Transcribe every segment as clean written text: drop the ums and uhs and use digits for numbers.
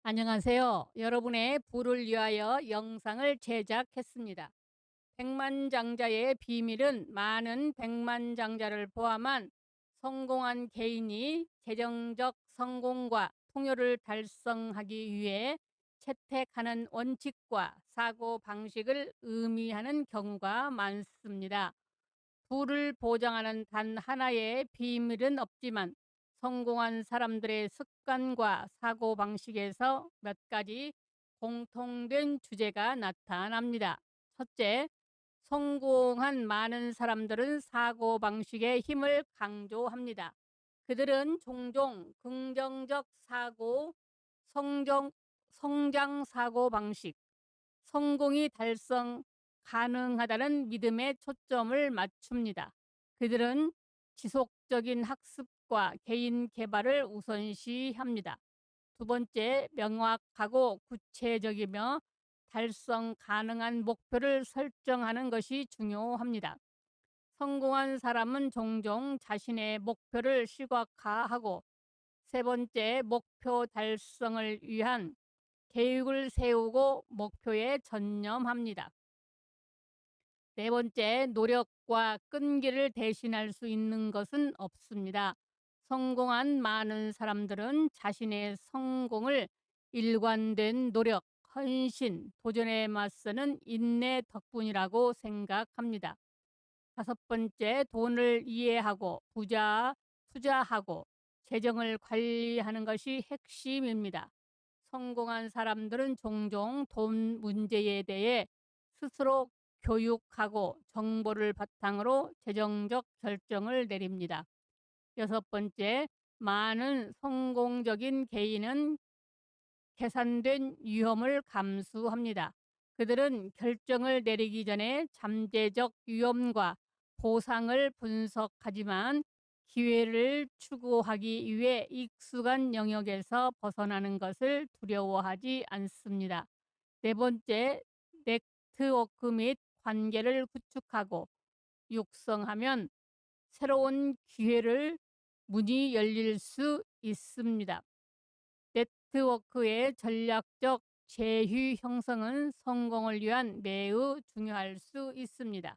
안녕하세요. 여러분의 부를 위하여 영상을 제작했습니다. 백만장자의 비밀은 많은 백만장자를 포함한 성공한 개인이 재정적 성공과 풍요를 달성하기 위해 채택하는 원칙과 사고방식을 의미하는 경우가 많습니다. 부를 보장하는 단 하나의 비밀은 없지만 성공한 사람들의 습관과 사고방식에서 몇 가지 공통된 주제가 나타납니다. 첫째, 성공한 많은 사람들은 사고방식의 힘을 강조합니다. 그들은 종종 긍정적 사고, 성장 사고방식, 성공이 달성 가능하다는 믿음에 초점을 맞춥니다. 그들은 지속적인 학습과 개인 개발을 우선시합니다. 두 번째, 명확하고 구체적이며 달성 가능한 목표를 설정하는 것이 중요합니다. 성공한 사람은 종종 자신의 목표를 시각화하고, 세 번째, 목표 달성을 위한 계획을 세우고 목표에 전념합니다. 네 번째, 노력과 끈기를 대신할 수 있는 것은 없습니다. 성공한 많은 사람들은 자신의 성공을 일관된 노력, 헌신, 도전에 맞서는 인내 덕분이라고 생각합니다. 다섯 번째, 돈을 이해하고 투자하고 재정을 관리하는 것이 핵심입니다. 성공한 사람들은 종종 돈 문제에 대해 스스로 교육하고 정보를 바탕으로 재정적 결정을 내립니다. 여섯 번째, 많은 성공적인 개인은 계산된 위험을 감수합니다. 그들은 결정을 내리기 전에 잠재적 위험과 보상을 분석하지만 기회를 추구하기 위해 익숙한 영역에서 벗어나는 것을 두려워하지 않습니다. 네 번째, 네트워크 및 관계를 구축하고 육성하면 새로운 기회를 문이 열릴 수 있습니다. 네트워크의 전략적 제휴 형성은 성공을 위한 매우 중요할 수 있습니다.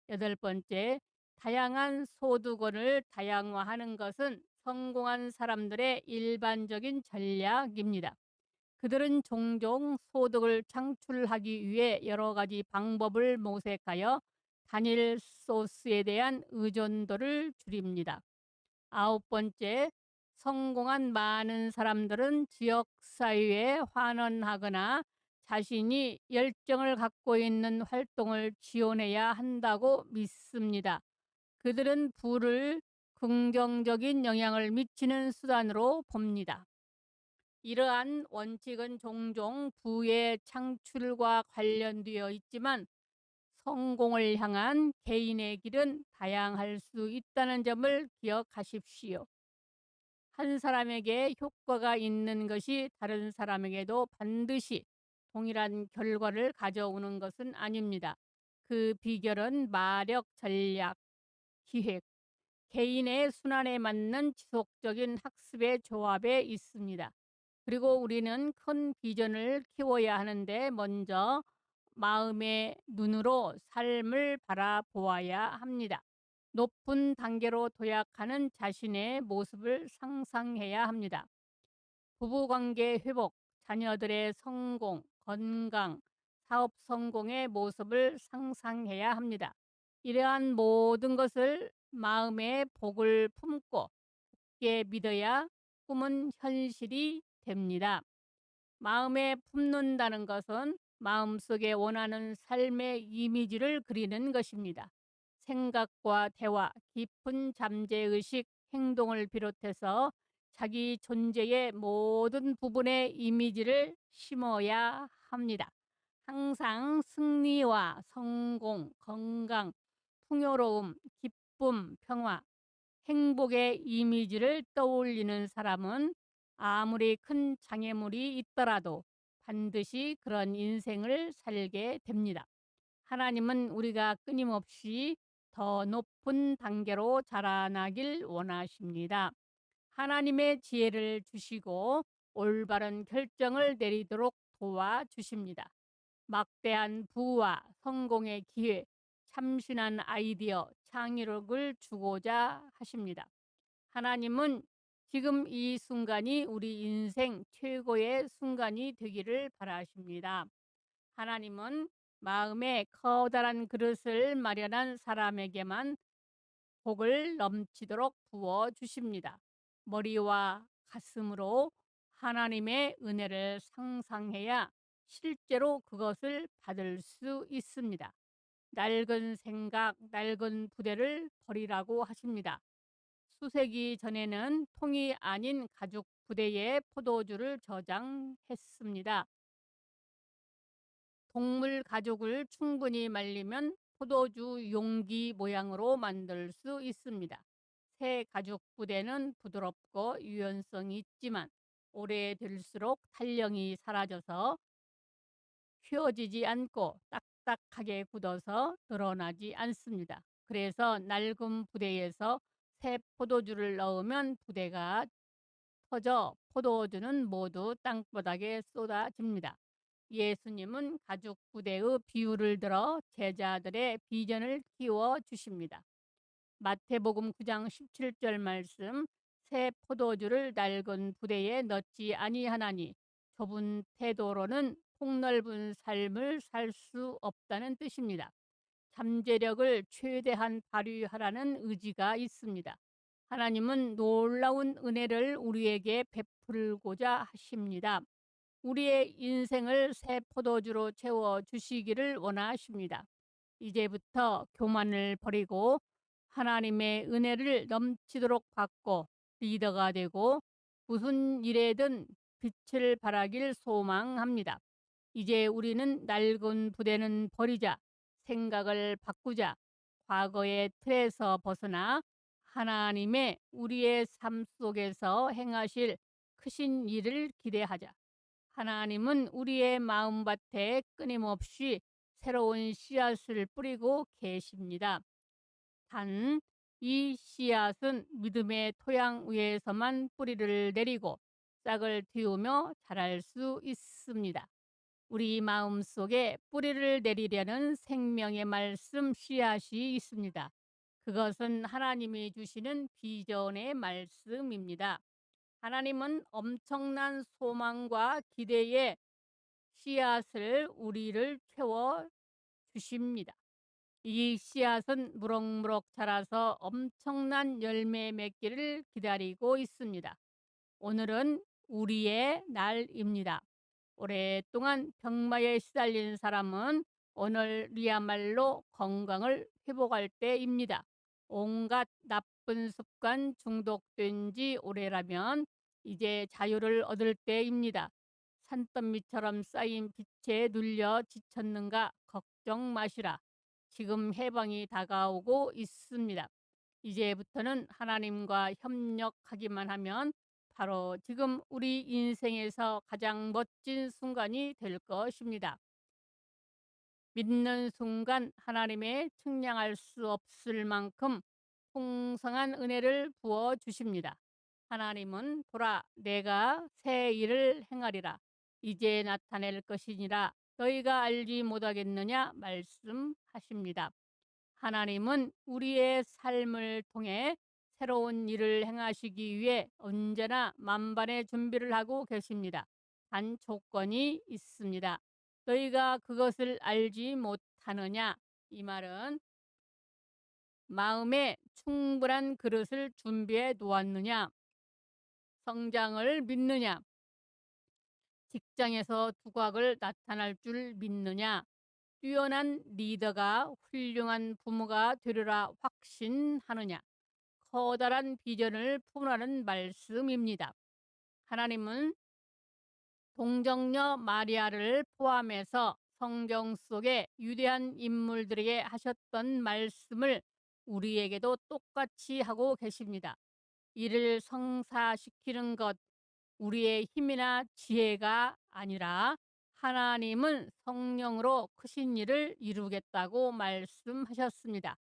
여덟 번째, 다양한 소득원을 다양화하는 것은 성공한 사람들의 일반적인 전략입니다. 그들은 종종 소득을 창출하기 위해 여러 가지 방법을 모색하여 단일 소스에 대한 의존도를 줄입니다. 아홉 번째, 성공한 많은 사람들은 지역사회에 환원하거나 자신이 열정을 갖고 있는 활동을 지원해야 한다고 믿습니다. 그들은 부를 긍정적인 영향을 미치는 수단으로 봅니다. 이러한 원칙은 종종 부의 창출과 관련되어 있지만 성공을 향한 개인의 길은 다양할 수 있다는 점을 기억하십시오. 한 사람에게 효과가 있는 것이 다른 사람에게도 반드시 동일한 결과를 가져오는 것은 아닙니다. 그 비결은 마력, 전략, 기획, 개인의 순환에 맞는 지속적인 학습의 조합에 있습니다. 그리고 우리는 큰 비전을 키워야 하는데 먼저 마음의 눈으로 삶을 바라보아야 합니다. 높은 단계로 도약하는 자신의 모습을 상상해야 합니다. 부부관계 회복, 자녀들의 성공, 건강, 사업 성공의 모습을 상상해야 합니다. 이러한 모든 것을 마음의 복을 품고 굳게 믿어야 꿈은 현실이 됩니다. 마음에 품는다는 것은 마음속에 원하는 삶의 이미지를 그리는 것입니다. 생각과 대화, 깊은 잠재의식, 행동을 비롯해서 자기 존재의 모든 부분에 이미지를 심어야 합니다. 항상 승리와 성공, 건강, 풍요로움, 기쁨, 평화, 행복의 이미지를 떠올리는 사람은 아무리 큰 장애물이 있더라도 반드시 그런 인생을 살게 됩니다. 하나님은 우리가 끊임없이 더 높은 단계로 자라나길 원하십니다. 하나님의 지혜를 주시고 올바른 결정을 내리도록 도와주십니다. 막대한 부와 성공의 기회, 참신한 아이디어, 창의력을 주고자 하십니다. 하나님은 지금 이 순간이 우리 인생 최고의 순간이 되기를 바라십니다. 하나님은 마음에 커다란 그릇을 마련한 사람에게만 복을 넘치도록 부어 주십니다. 머리와 가슴으로 하나님의 은혜를 상상해야 실제로 그것을 받을 수 있습니다. 낡은 생각, 낡은 부대를 버리라고 하십니다. 수세기 전에는 통이 아닌 가죽 부대에 포도주를 저장했습니다. 동물 가죽을 충분히 말리면 포도주 용기 모양으로 만들 수 있습니다. 새 가죽 부대는 부드럽고 유연성이 있지만 오래될수록 탄력이 사라져서 휘어지지 않고 딱딱하게 굳어서 드러나지 않습니다. 그래서 낡은 부대에서 새 포도주를 넣으면 부대가 터져 포도주는 모두 땅바닥에 쏟아집니다. 예수님은 가죽 부대의 비유를 들어 제자들의 비전을 키워 주십니다. 마태복음 9장 17절 말씀, 새 포도주를 낡은 부대에 넣지 아니하나니 좁은 태도로는 폭넓은 삶을 살 수 없다는 뜻입니다. 잠재력을 최대한 발휘하라는 의지가 있습니다. 하나님은 놀라운 은혜를 우리에게 베풀고자 하십니다. 우리의 인생을 새 포도주로 채워 주시기를 원하십니다. 이제부터 교만을 버리고 하나님의 은혜를 넘치도록 받고 리더가 되고 무슨 일에든 빛을 발하길 소망합니다. 이제 우리는 낡은 부대는 버리자, 생각을 바꾸자, 과거의 틀에서 벗어나 하나님의 우리의 삶 속에서 행하실 크신 일을 기대하자. 하나님은 우리의 마음밭에 끊임없이 새로운 씨앗을 뿌리고 계십니다. 단, 이 씨앗은 믿음의 토양 위에서만 뿌리를 내리고 싹을 틔우며 자랄 수 있습니다. 우리 마음 속에 뿌리를 내리려는 생명의 말씀 씨앗이 있습니다. 그것은 하나님이 주시는 비전의 말씀입니다. 하나님은 엄청난 소망과 기대의 씨앗을 우리를 채워 주십니다. 이 씨앗은 무럭무럭 자라서 엄청난 열매 맺기를 기다리고 있습니다. 오늘은 우리의 날입니다. 오랫동안 병마에 시달린 사람은 오늘이야말로 건강을 회복할 때입니다. 온갖 나쁜 습관 중독된 지 오래라면 이제 자유를 얻을 때입니다. 산더미처럼 쌓인 빛에 눌려 지쳤는가 걱정 마시라. 지금 해방이 다가오고 있습니다. 이제부터는 하나님과 협력하기만 하면 바로 지금 우리 인생에서 가장 멋진 순간이 될 것입니다. 믿는 순간 하나님의 측량할 수 없을 만큼 풍성한 은혜를 부어 주십니다. 하나님은 보라, 내가 새 일을 행하리라. 이제 나타낼 것이니라. 너희가 알지 못하겠느냐 말씀하십니다. 하나님은 우리의 삶을 통해 새로운 일을 행하시기 위해 언제나 만반의 준비를 하고 계십니다. 단 조건이 있습니다. 너희가 그것을 알지 못하느냐? 이 말은 마음에 충분한 그릇을 준비해 놓았느냐? 성장을 믿느냐? 직장에서 두각을 나타날 줄 믿느냐? 뛰어난 리더가 훌륭한 부모가 되리라 확신하느냐? 커다란 비전을 품으라는 말씀입니다. 하나님은 동정녀 마리아를 포함해서 성경 속의 위대한 인물들에게 하셨던 말씀을 우리에게도 똑같이 하고 계십니다. 이를 성사시키는 것, 우리의 힘이나 지혜가 아니라 하나님은 성령으로 크신 일을 이루겠다고 말씀하셨습니다.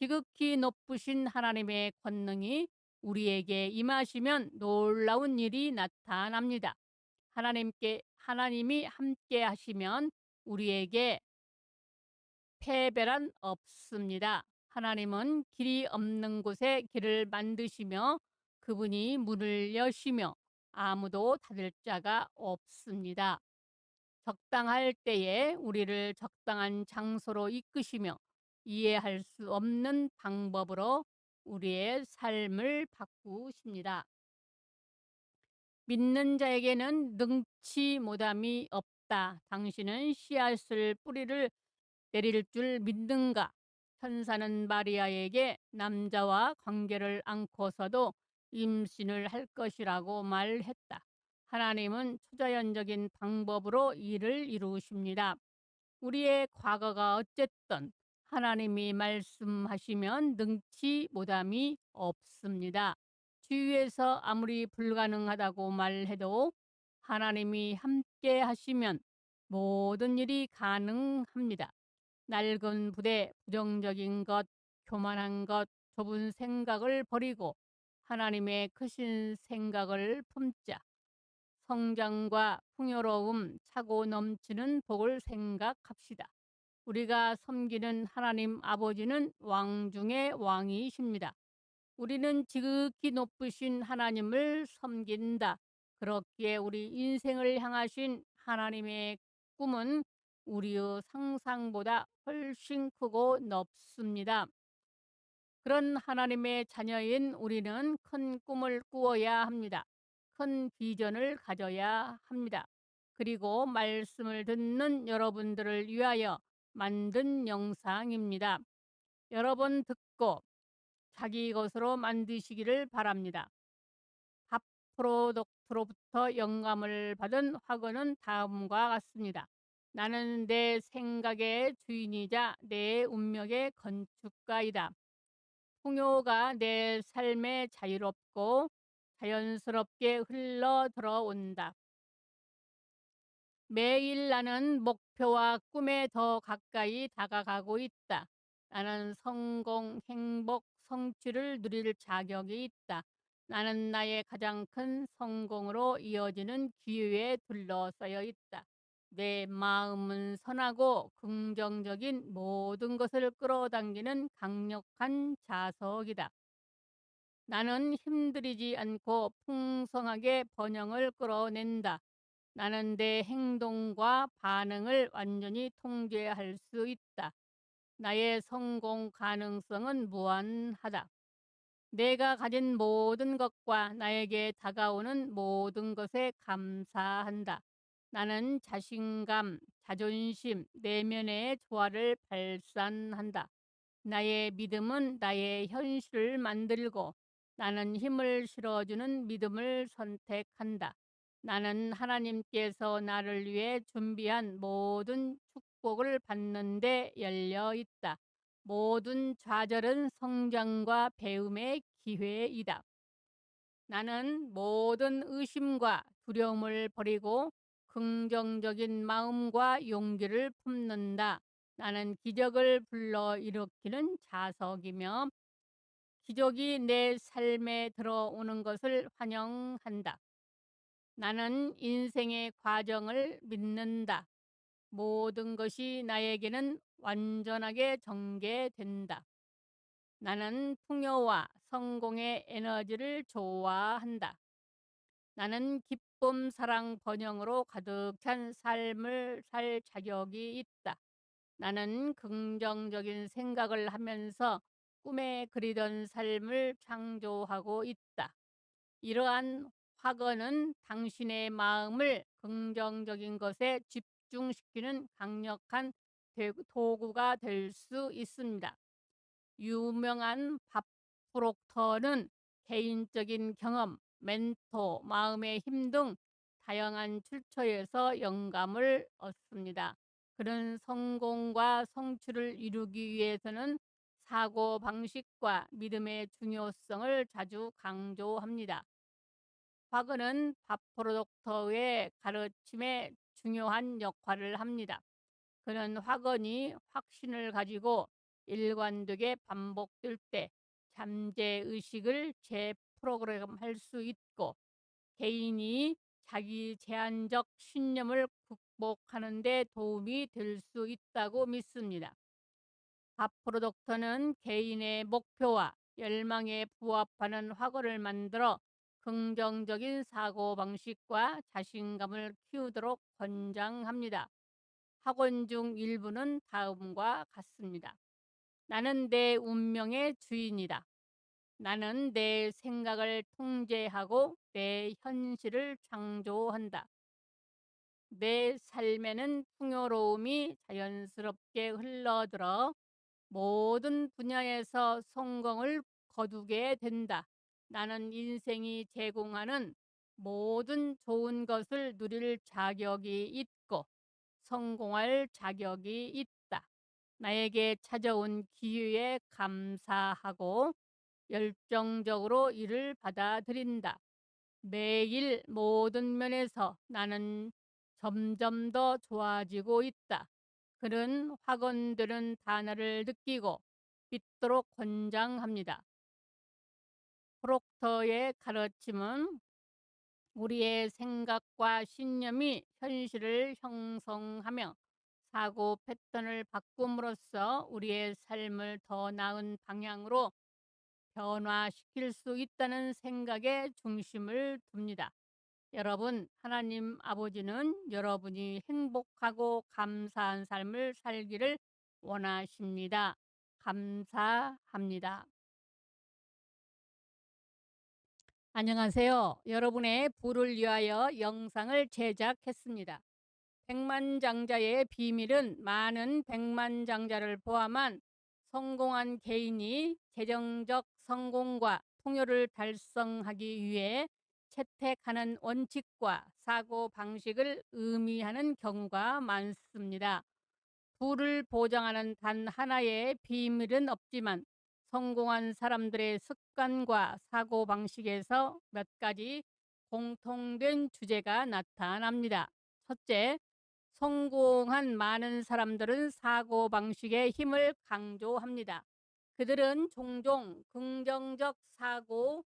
지극히 높으신 하나님의 권능이 우리에게 임하시면 놀라운 일이 나타납니다. 하나님이 함께 하시면 우리에게 패배란 없습니다. 하나님은 길이 없는 곳에 길을 만드시며 그분이 문을 여시며 아무도 닫을 자가 없습니다. 적당할 때에 우리를 적당한 장소로 이끄시며 이해할 수 없는 방법으로 우리의 삶을 바꾸십니다. 믿는 자에게는 능치 못함이 없다. 당신은 씨앗을 뿌리를 내릴 줄 믿는가? 천사는 마리아에게 남자와 관계를 않고서도 임신을 할 것이라고 말했다. 하나님은 초자연적인 방법으로 일을 이루십니다. 우리의 과거가 어쨌든 하나님이 말씀하시면 능치 못함이 없습니다. 주위에서 아무리 불가능하다고 말해도 하나님이 함께 하시면 모든 일이 가능합니다. 낡은 부대, 부정적인 것, 교만한 것, 좁은 생각을 버리고 하나님의 크신 생각을 품자. 성장과 풍요로움, 차고 넘치는 복을 생각합시다. 우리가 섬기는 하나님 아버지는 왕 중의 왕이십니다. 우리는 지극히 높으신 하나님을 섬긴다. 그렇기에 우리 인생을 향하신 하나님의 꿈은 우리의 상상보다 훨씬 크고 높습니다. 그런 하나님의 자녀인 우리는 큰 꿈을 꾸어야 합니다. 큰 비전을 가져야 합니다. 그리고 말씀을 듣는 여러분들을 위하여 만든 영상입니다. 여러 번 듣고 자기 것으로 만드시기를 바랍니다. 밥 프로덕트로부터 영감을 받은 화근은 다음과 같습니다. 나는 내 생각의 주인이자 내 운명의 건축가이다. 풍요가 내 삶에 자유롭고 자연스럽게 흘러 들어온다. 매일 나는 목표와 꿈에 더 가까이 다가가고 있다. 나는 성공, 행복, 성취를 누릴 자격이 있다. 나는 나의 가장 큰 성공으로 이어지는 기회에 둘러싸여 있다. 내 마음은 선하고 긍정적인 모든 것을 끌어당기는 강력한 자석이다. 나는 힘들이지 않고 풍성하게 번영을 끌어낸다. 나는 내 행동과 반응을 완전히 통제할 수 있다. 나의 성공 가능성은 무한하다. 내가 가진 모든 것과 나에게 다가오는 모든 것에 감사한다. 나는 자신감, 자존심, 내면의 조화를 발산한다. 나의 믿음은 나의 현실을 만들고 나는 힘을 실어주는 믿음을 선택한다. 나는 하나님께서 나를 위해 준비한 모든 축복을 받는 데 열려 있다. 모든 좌절은 성장과 배움의 기회이다. 나는 모든 의심과 두려움을 버리고 긍정적인 마음과 용기를 품는다. 나는 기적을 불러일으키는 자석이며 기적이 내 삶에 들어오는 것을 환영한다. 나는 인생의 과정을 믿는다. 모든 것이 나에게는 완전하게 전개된다. 나는 풍요와 성공의 에너지를 좋아한다. 나는 기쁨, 사랑, 번영으로 가득 찬 삶을 살 자격이 있다. 나는 긍정적인 생각을 하면서 꿈에 그리던 삶을 창조하고 있다. 이러한 확언은 당신의 마음을 긍정적인 것에 집중시키는 강력한 도구가 될 수 있습니다. 유명한 밥 프록터는 개인적인 경험, 멘토, 마음의 힘 등 다양한 출처에서 영감을 얻습니다. 그런 성공과 성취를 이루기 위해서는 사고 방식과 믿음의 중요성을 자주 강조합니다. 화근은 밥 프로덕터의 가르침에 중요한 역할을 합니다. 그는 화근이 확신을 가지고 일관되게 반복될 때 잠재의식을 재프로그램할 수 있고 개인이 자기 제한적 신념을 극복하는 데 도움이 될 수 있다고 믿습니다. 밥 프로덕트는 개인의 목표와 열망에 부합하는 학원을 만들어 긍정적인 사고방식과 자신감을 키우도록 권장합니다. 학원 중 일부는 다음과 같습니다. 나는 내 운명의 주인이다. 나는 내 생각을 통제하고 내 현실을 창조한다. 내 삶에는 풍요로움이 자연스럽게 흘러들어 모든 분야에서 성공을 거두게 된다. 나는 인생이 제공하는 모든 좋은 것을 누릴 자격이 있고 성공할 자격이 있다. 나에게 찾아온 기회에 감사하고 열정적으로 이를 받아들인다. 매일 모든 면에서 나는 점점 더 좋아지고 있다. 그는 확언되는 단어를 느끼고 믿도록 권장합니다. 프록터의 가르침은 우리의 생각과 신념이 현실을 형성하며 사고 패턴을 바꿈으로써 우리의 삶을 더 나은 방향으로 변화시킬 수 있다는 생각에 중심을 둡니다. 여러분, 하나님 아버지는 여러분이 행복하고 감사한 삶을 살기를 원하십니다. 감사합니다. 안녕하세요. 여러분의 부를 위하여 영상을 제작했습니다. 백만장자의 비밀은 많은 백만장자를 포함한 성공한 개인이 재정적 성공과 풍요를 달성하기 위해 채택하는 원칙과 사고 방식을 의미하는 경우가 많습니다. 부를 보장하는 단 하나의 비밀은 없지만 성공한 사람들의 습관과 사고 방식에서 몇 가지 공통된 주제가 나타납니다. 첫째, 성공한 많은 사람들은 사고 방식의 힘을 강조합니다. 그들은 종종 긍정적 사고,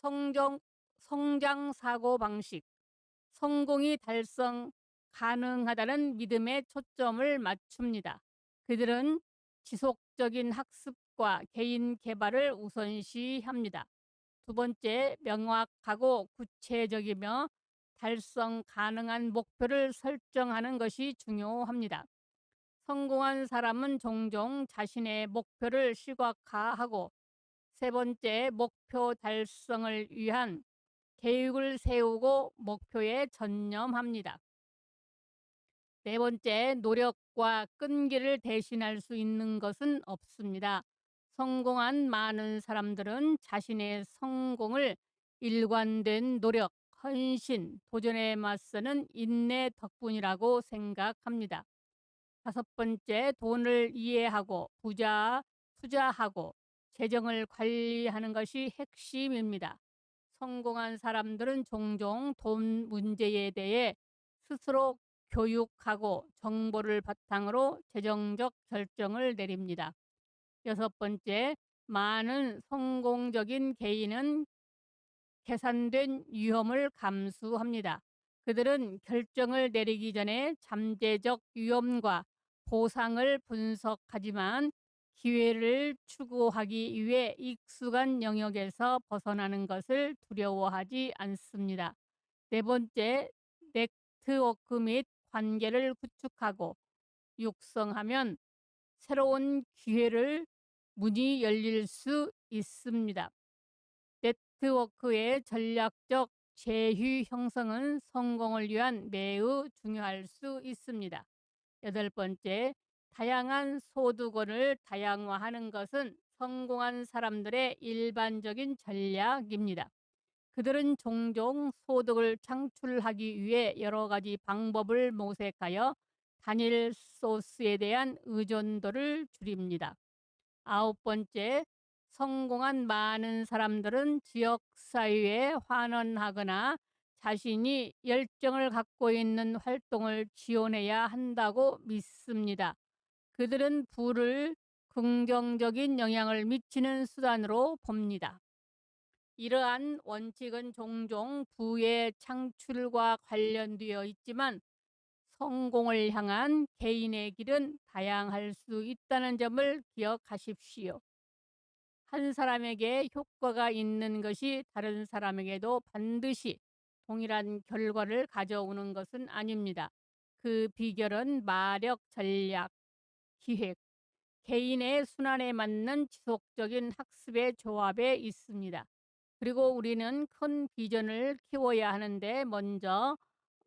성장 사고 방식, 성공이 달성 가능하다는 믿음에 초점을 맞춥니다. 그들은 지속적인 학습과 개인 개발을 우선시합니다. 두 번째, 명확하고 구체적이며 달성 가능한 목표를 설정하는 것이 중요합니다. 성공한 사람은 종종 자신의 목표를 시각화하고 세 번째, 목표 달성을 위한 계획을 세우고 목표에 전념합니다. 네 번째, 노력과 끈기를 대신할 수 있는 것은 없습니다. 성공한 많은 사람들은 자신의 성공을 일관된 노력, 헌신, 도전에 맞서는 인내 덕분이라고 생각합니다. 다섯 번째, 돈을 이해하고 투자하고 재정을 관리하는 것이 핵심입니다. 성공한 사람들은 종종 돈 문제에 대해 스스로 교육하고 정보를 바탕으로 재정적 결정을 내립니다. 여섯 번째, 많은 성공적인 개인은 계산된 위험을 감수합니다. 그들은 결정을 내리기 전에 잠재적 위험과 보상을 분석하지만 기회를 추구하기 위해 익숙한 영역에서 벗어나는 것을 두려워하지 않습니다. 네 번째, 네트워크 및 관계를 구축하고 육성하면 새로운 기회를 문이 열릴 수 있습니다. 네트워크의 전략적 제휴 형성은 성공을 위한 매우 중요할 수 있습니다. 여덟 번째, 다양한 소득원을 다양화하는 것은 성공한 사람들의 일반적인 전략입니다. 그들은 종종 소득을 창출하기 위해 여러 가지 방법을 모색하여 단일 소스에 대한 의존도를 줄입니다. 아홉 번째, 성공한 많은 사람들은 지역사회에 환원하거나 자신이 열정을 갖고 있는 활동을 지원해야 한다고 믿습니다. 그들은 부를 긍정적인 영향을 미치는 수단으로 봅니다. 이러한 원칙은 종종 부의 창출과 관련되어 있지만 성공을 향한 개인의 길은 다양할 수 있다는 점을 기억하십시오. 한 사람에게 효과가 있는 것이 다른 사람에게도 반드시 동일한 결과를 가져오는 것은 아닙니다. 그 비결은 마력, 전략, 기획, 개인의 순환에 맞는 지속적인 학습의 조합에 있습니다. 그리고 우리는 큰 비전을 키워야 하는데 먼저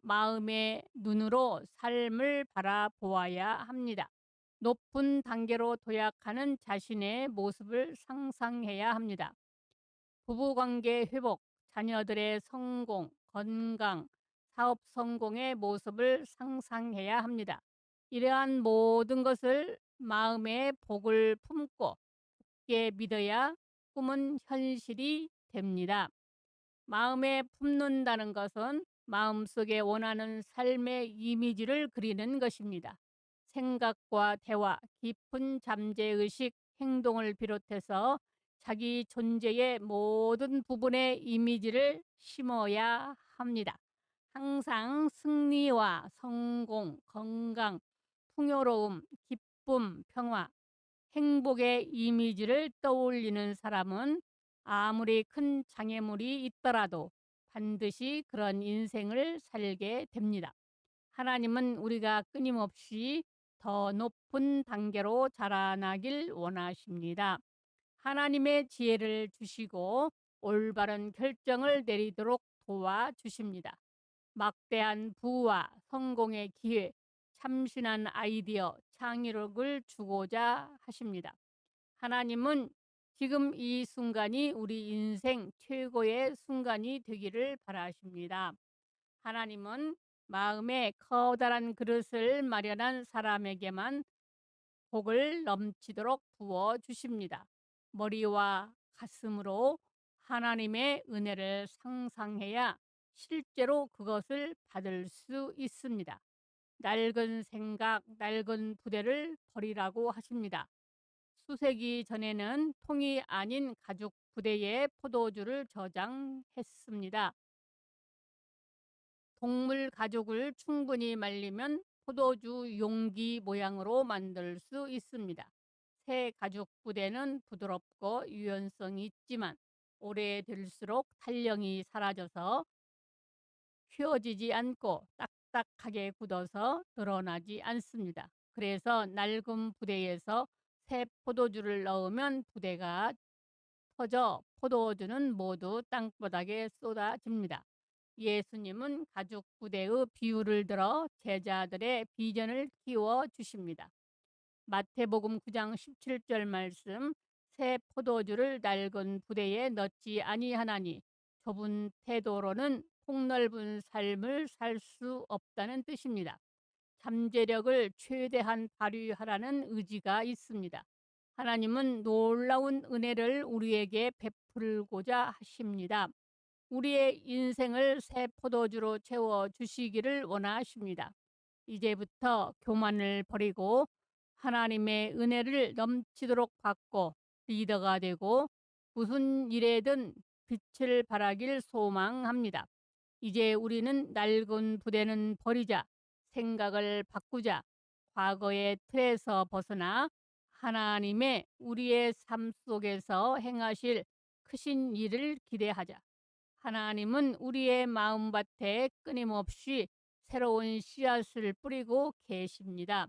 마음의 눈으로 삶을 바라보아야 합니다. 높은 단계로 도약하는 자신의 모습을 상상해야 합니다. 부부관계 회복, 자녀들의 성공, 건강, 사업 성공의 모습을 상상해야 합니다. 이러한 모든 것을 마음의 복을 품고 굳게 믿어야 꿈은 현실이 됩니다. 마음에 품는다는 것은 마음속에 원하는 삶의 이미지를 그리는 것입니다. 생각과 대화, 깊은 잠재의식, 행동을 비롯해서 자기 존재의 모든 부분에 이미지를 심어야 합니다. 항상 승리와 성공, 건강, 풍요로움, 기쁨, 평화, 행복의 이미지를 떠올리는 사람은 아무리 큰 장애물이 있더라도 반드시 그런 인생을 살게 됩니다. 하나님은 우리가 끊임없이 더 높은 단계로 자라나길 원하십니다. 하나님의 지혜를 주시고 올바른 결정을 내리도록 도와주십니다. 막대한 부와 성공의 기회, 참신한 아이디어, 창의력을 주고자 하십니다. 하나님은 지금 이 순간이 우리 인생 최고의 순간이 되기를 바라십니다. 하나님은 마음에 커다란 그릇을 마련한 사람에게만 복을 넘치도록 부어 주십니다. 머리와 가슴으로 하나님의 은혜를 상상해야 실제로 그것을 받을 수 있습니다. 낡은 생각, 낡은 부대를 버리라고 하십니다. 수세기 전에는 통이 아닌 가죽 부대에 포도주를 저장했습니다. 동물 가죽을 충분히 말리면 포도주 용기 모양으로 만들 수 있습니다. 새 가죽 부대는 부드럽고 유연성이 있지만 오래될수록 탄력이 사라져서 휘어지지 않고 딱딱하게 굳어서 드러나지 않습니다. 그래서 낡은 부대에서 새 포도주를 넣으면 부대가 터져 포도주는 모두 땅바닥에 쏟아집니다. 예수님은 가죽 부대의 비유를 들어 제자들의 비전을 키워 주십니다. 마태복음 9장 17절 말씀, 새 포도주를 낡은 부대에 넣지 아니하나니 좁은 태도로는 폭넓은 삶을 살 수 없다는 뜻입니다. 잠재력을 최대한 발휘하라는 의지가 있습니다. 하나님은 놀라운 은혜를 우리에게 베풀고자 하십니다. 우리의 인생을 새 포도주로 채워 주시기를 원하십니다. 이제부터 교만을 버리고 하나님의 은혜를 넘치도록 받고 리더가 되고 무슨 일에든 빛을 발하길 소망합니다. 이제 우리는 낡은 부대는 버리자, 생각을 바꾸자, 과거의 틀에서 벗어나 하나님의 우리의 삶 속에서 행하실 크신 일을 기대하자. 하나님은 우리의 마음밭에 끊임없이 새로운 씨앗을 뿌리고 계십니다.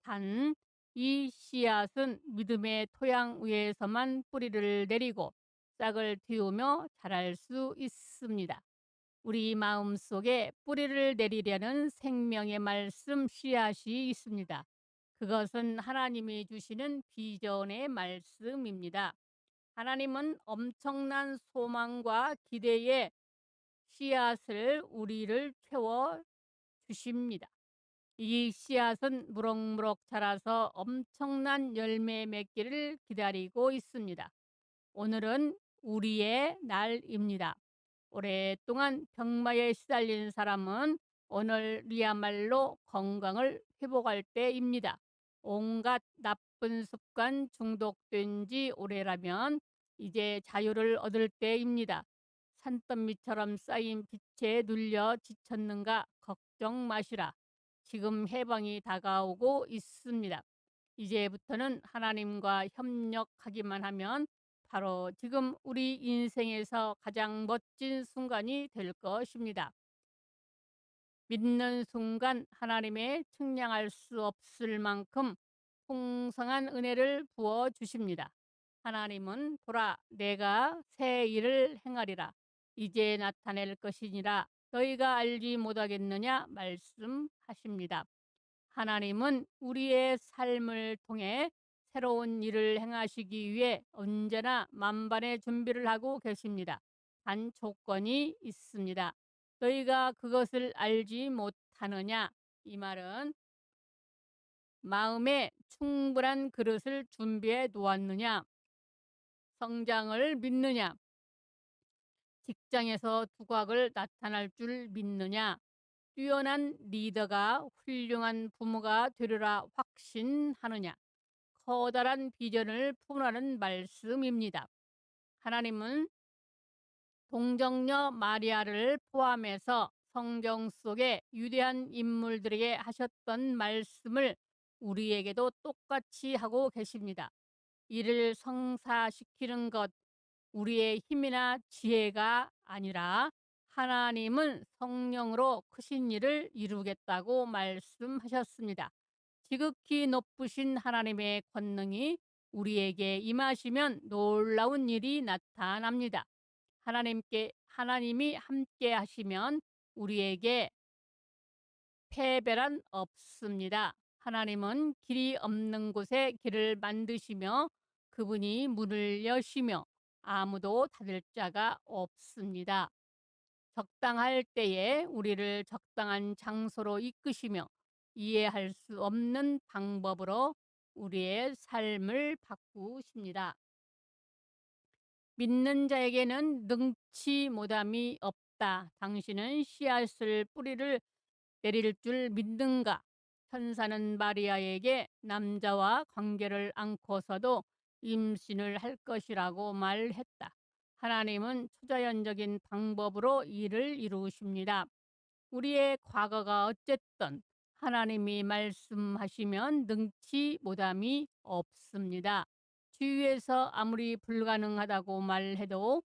단, 이 씨앗은 믿음의 토양 위에서만 뿌리를 내리고 싹을 틔우며 자랄 수 있습니다. 우리 마음속에 뿌리를 내리려는 생명의 말씀 씨앗이 있습니다. 그것은 하나님이 주시는 비전의 말씀입니다. 하나님은 엄청난 소망과 기대의 씨앗을 우리를 채워 주십니다. 이 씨앗은 무럭무럭 자라서 엄청난 열매 맺기를 기다리고 있습니다. 오늘은 우리의 날입니다. 오랫동안 병마에 시달린 사람은 오늘이야말로 건강을 회복할 때입니다. 온갖 나쁜 습관 중독된 지 오래라면 이제 자유를 얻을 때입니다. 산더미처럼 쌓인 빛에 눌려 지쳤는가 걱정 마시라. 지금 해방이 다가오고 있습니다. 이제부터는 하나님과 협력하기만 하면 바로 지금 우리 인생에서 가장 멋진 순간이 될 것입니다. 믿는 순간 하나님의 측량할 수 없을 만큼 풍성한 은혜를 부어 주십니다. 하나님은 보라 내가 새 일을 행하리라 이제 나타낼 것이니라 너희가 알지 못하겠느냐 말씀하십니다. 하나님은 우리의 삶을 통해 새로운 일을 행하시기 위해 언제나 만반의 준비를 하고 계십니다. 단 조건이 있습니다. 너희가 그것을 알지 못하느냐? 이 말은 마음에 충분한 그릇을 준비해 놓았느냐? 성장을 믿느냐? 직장에서 두각을 나타날 줄 믿느냐? 뛰어난 리더가 훌륭한 부모가 되리라 확신하느냐? 커다란 비전을 품으라는 말씀입니다. 하나님은 동정녀 마리아를 포함해서 성경 속의 위대한 인물들에게 하셨던 말씀을 우리에게도 똑같이 하고 계십니다. 이를 성사시키는 것 우리의 힘이나 지혜가 아니라 하나님은 성령으로 크신 일을 이루겠다고 말씀하셨습니다. 지극히 높으신 하나님의 권능이 우리에게 임하시면 놀라운 일이 나타납니다. 하나님이 함께 하시면 우리에게 패배란 없습니다. 하나님은 길이 없는 곳에 길을 만드시며 그분이 문을 여시며 아무도 닫을 자가 없습니다. 적당할 때에 우리를 적당한 장소로 이끄시며 이해할 수 없는 방법으로 우리의 삶을 바꾸십니다. 믿는 자에게는 능치 못함이 없다. 당신은 씨앗을 뿌리를 내릴 줄 믿는가? 천사는 마리아에게 남자와 관계를 않고서도 임신을 할 것이라고 말했다. 하나님은 초자연적인 방법으로 일을 이루십니다. 우리의 과거가 어쨌든 하나님이 말씀하시면 능치 못함이 없습니다. 주위에서 아무리 불가능하다고 말해도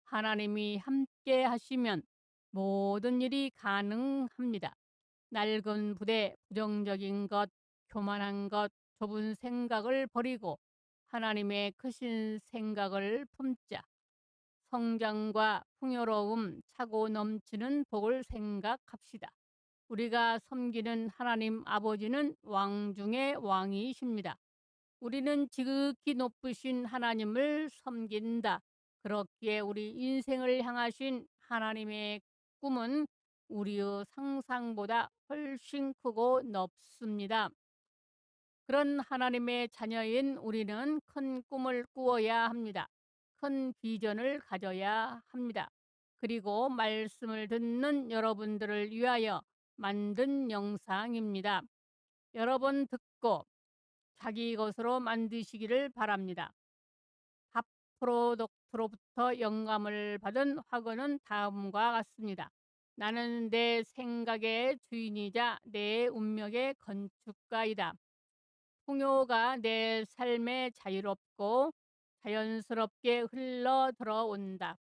하나님이 함께 하시면 모든 일이 가능합니다. 낡은 부대, 부정적인 것, 교만한 것, 좁은 생각을 버리고 하나님의 크신 생각을 품자. 성장과 풍요로움, 차고 넘치는 복을 생각합시다. 우리가 섬기는 하나님 아버지는 왕 중의 왕이십니다. 우리는 지극히 높으신 하나님을 섬긴다. 그렇기에 우리 인생을 향하신 하나님의 꿈은 우리의 상상보다 훨씬 크고 높습니다. 그런 하나님의 자녀인 우리는 큰 꿈을 꾸어야 합니다. 큰 비전을 가져야 합니다. 그리고 말씀을 듣는 여러분들을 위하여 만든 영상입니다. 여러 번 듣고 자기 것으로 만드시기를 바랍니다. 밥 프로덕트로부터 영감을 받은 화근은 다음과 같습니다. 나는 내 생각의 주인이자 내 운명의 건축가이다. 풍요가 내 삶에 자유롭고 자연스럽게 흘러 들어온다.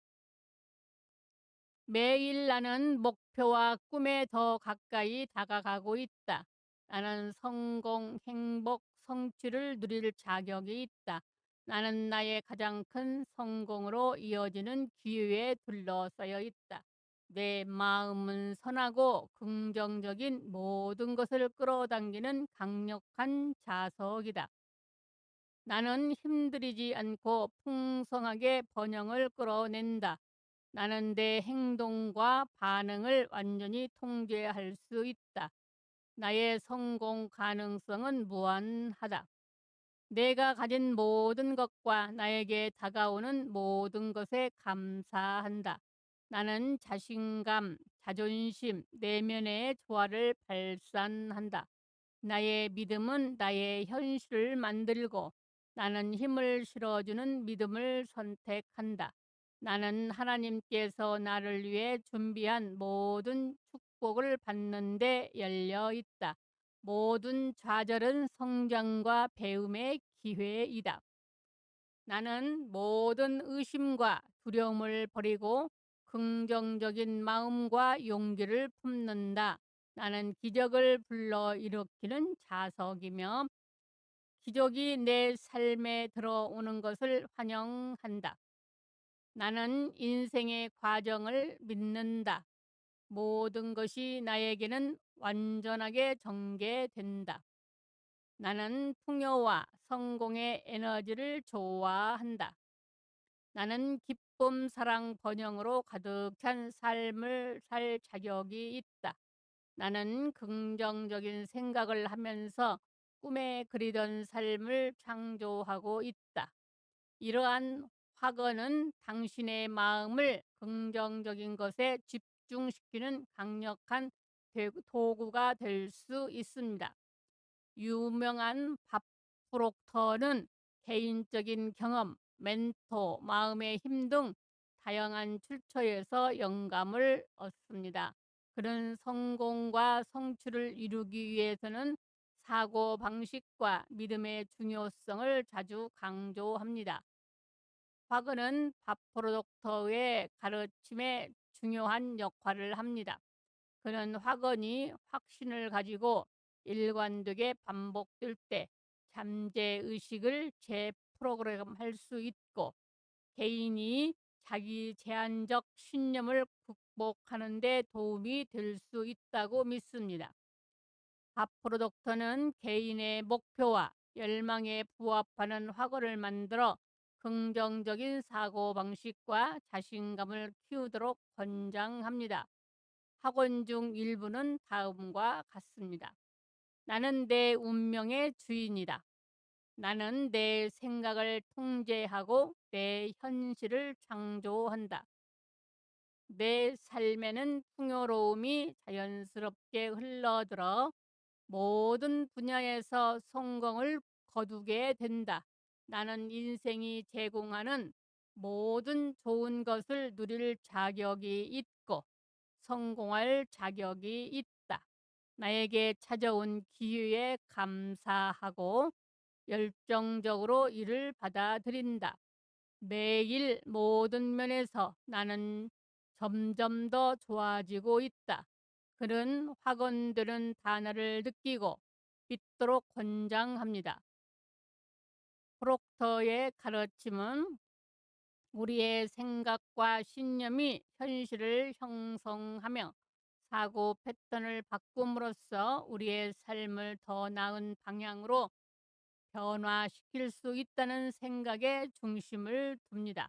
매일 나는 목표와 꿈에 더 가까이 다가가고 있다. 나는 성공, 행복, 성취를 누릴 자격이 있다. 나는 나의 가장 큰 성공으로 이어지는 기회에 둘러싸여 있다. 내 마음은 선하고 긍정적인 모든 것을 끌어당기는 강력한 자석이다. 나는 힘들이지 않고 풍성하게 번영을 끌어낸다. 나는 내 행동과 반응을 완전히 통제할 수 있다. 나의 성공 가능성은 무한하다. 내가 가진 모든 것과 나에게 다가오는 모든 것에 감사한다. 나는 자신감, 자존심, 내면의 조화를 발산한다. 나의 믿음은 나의 현실을 만들고 나는 힘을 실어주는 믿음을 선택한다. 나는 하나님께서 나를 위해 준비한 모든 축복을 받는 데 열려 있다. 모든 좌절은 성장과 배움의 기회이다. 나는 모든 의심과 두려움을 버리고 긍정적인 마음과 용기를 품는다. 나는 기적을 불러일으키는 자석이며 기적이 내 삶에 들어오는 것을 환영한다. 나는 인생의 과정을 믿는다. 모든 것이 나에게는 완전하게 전개된다. 나는 풍요와 성공의 에너지를 좋아한다. 나는 기쁨, 사랑, 번영으로 가득 찬 삶을 살 자격이 있다. 나는 긍정적인 생각을 하면서 꿈에 그리던 삶을 창조하고 있다. 이러한 확언은 당신의 마음을 긍정적인 것에 집중시키는 강력한 도구가 될 수 있습니다. 유명한 밥 프록터는 개인적인 경험, 멘토, 마음의 힘 등 다양한 출처에서 영감을 얻습니다. 그런 성공과 성취를 이루기 위해서는 사고 방식과 믿음의 중요성을 자주 강조합니다. 화근은 밥 프로덕터의 가르침에 중요한 역할을 합니다. 그는 확언이 확신을 가지고 일관되게 반복될 때 잠재의식을 재프로그램할 수 있고 개인이 자기 제한적 신념을 극복하는 데 도움이 될 수 있다고 믿습니다. 밥 프로덕터는 개인의 목표와 열망에 부합하는 확언을 만들어 긍정적인 사고방식과 자신감을 키우도록 권장합니다. 학원 중 일부는 다음과 같습니다. 나는 내 운명의 주인이다. 나는 내 생각을 통제하고 내 현실을 창조한다. 내 삶에는 풍요로움이 자연스럽게 흘러들어 모든 분야에서 성공을 거두게 된다. 나는 인생이 제공하는 모든 좋은 것을 누릴 자격이 있고 성공할 자격이 있다. 나에게 찾아온 기회에 감사하고 열정적으로 이를 받아들인다. 매일 모든 면에서 나는 점점 더 좋아지고 있다. 그는 확언되는 단어를 느끼고 믿도록 권장합니다. 프록터의 가르침은 우리의 생각과 신념이 현실을 형성하며 사고 패턴을 바꿈으로써 우리의 삶을 더 나은 방향으로 변화시킬 수 있다는 생각에 중심을 둡니다.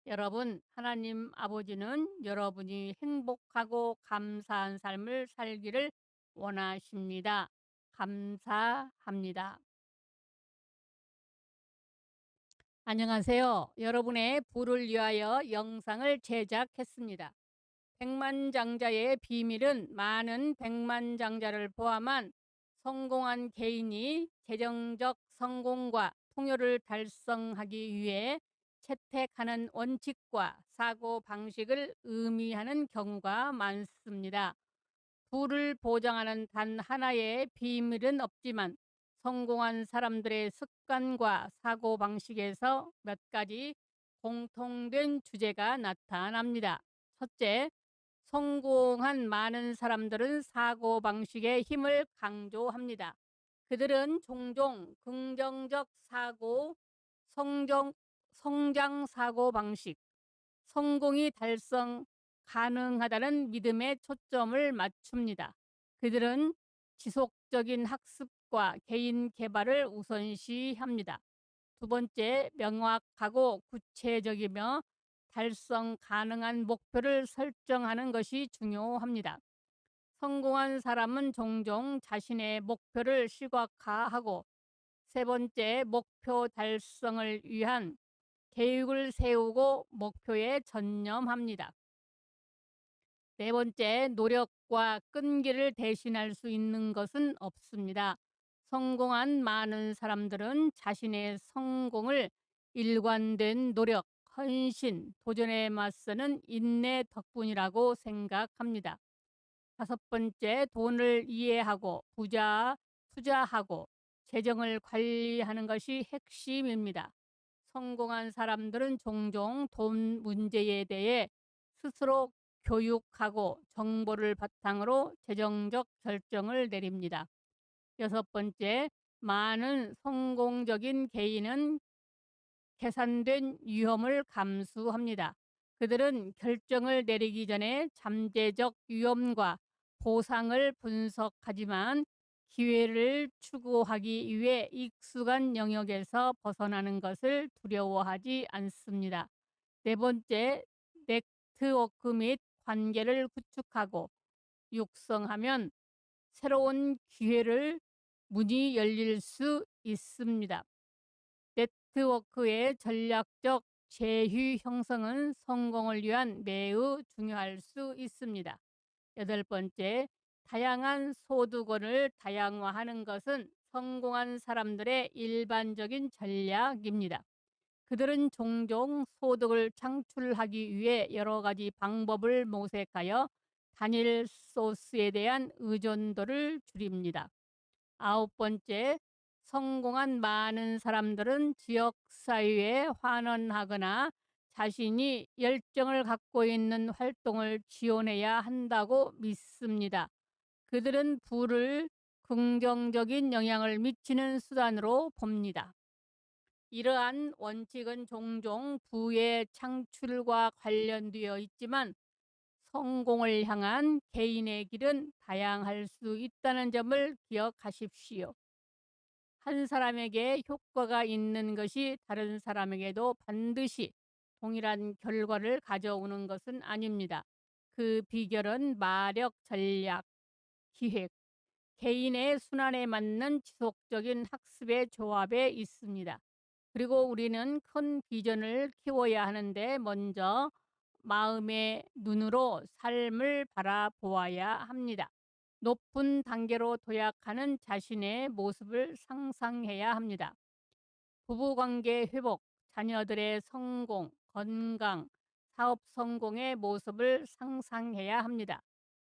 여러분, 하나님 아버지는 여러분이 행복하고 감사한 삶을 살기를 원하십니다. 감사합니다. 안녕하세요. 여러분의 부를 위하여 영상을 제작했습니다. 백만장자의 비밀은 많은 백만장자를 포함한 성공한 개인이 재정적 성공과 풍요를 달성하기 위해 채택하는 원칙과 사고 방식을 의미하는 경우가 많습니다. 부를 보장하는 단 하나의 비밀은 없지만 성공한 사람들의 습관과 사고 방식에서 몇 가지 공통된 주제가 나타납니다. 첫째, 성공한 많은 사람들은 사고방식의 힘을 강조합니다. 그들은 종종 긍정적 사고, 성장 사고방식, 성공이 달성 가능하다는 믿음에 초점을 맞춥니다. 그들은 지속적인 학습과 개인 개발을 우선시합니다. 두 번째, 명확하고 구체적이며 달성 가능한 목표를 설정하는 것이 중요합니다. 성공한 사람은 종종 자신의 목표를 시각화하고 세 번째, 목표 달성을 위한 계획을 세우고 목표에 전념합니다. 네 번째, 노력과 끈기를 대신할 수 있는 것은 없습니다. 성공한 많은 사람들은 자신의 성공을 일관된 노력, 헌신, 도전에 맞서는 인내 덕분이라고 생각합니다. 다섯 번째, 돈을 이해하고 투자하고 재정을 관리하는 것이 핵심입니다. 성공한 사람들은 종종 돈 문제에 대해 스스로 교육하고 정보를 바탕으로 재정적 결정을 내립니다. 여섯 번째, 많은 성공적인 개인은 계산된 위험을 감수합니다. 그들은 결정을 내리기 전에 잠재적 위험과 보상을 분석하지만 기회를 추구하기 위해 익숙한 영역에서 벗어나는 것을 두려워하지 않습니다. 네 번째, 네트워크 및 관계를 구축하고 육성하면 새로운 기회를 문이 열릴 수 있습니다. 네트워크의 전략적 제휴 형성은 성공을 위한 매우 중요할 수 있습니다. 여덟 번째, 다양한 소득원을 다양화하는 것은 성공한 사람들의 일반적인 전략입니다. 그들은 종종 소득을 창출하기 위해 여러 가지 방법을 모색하여 단일 소스에 대한 의존도를 줄입니다. 아홉 번째, 성공한 많은 사람들은 지역사회에 환원하거나 자신이 열정을 갖고 있는 활동을 지원해야 한다고 믿습니다. 그들은 부를 긍정적인 영향을 미치는 수단으로 봅니다. 이러한 원칙은 종종 부의 창출과 관련되어 있지만 성공을 향한 개인의 길은 다양할 수 있다는 점을 기억하십시오. 한 사람에게 효과가 있는 것이 다른 사람에게도 반드시 동일한 결과를 가져오는 것은 아닙니다. 그 비결은 마력, 전략, 기획, 개인의 순환에 맞는 지속적인 학습의 조합에 있습니다. 그리고 우리는 큰 비전을 키워야 하는데 먼저 마음의 눈으로 삶을 바라보아야 합니다. 높은 단계로 도약하는 자신의 모습을 상상해야 합니다. 부부관계 회복, 자녀들의 성공, 건강, 사업 성공의 모습을 상상해야 합니다.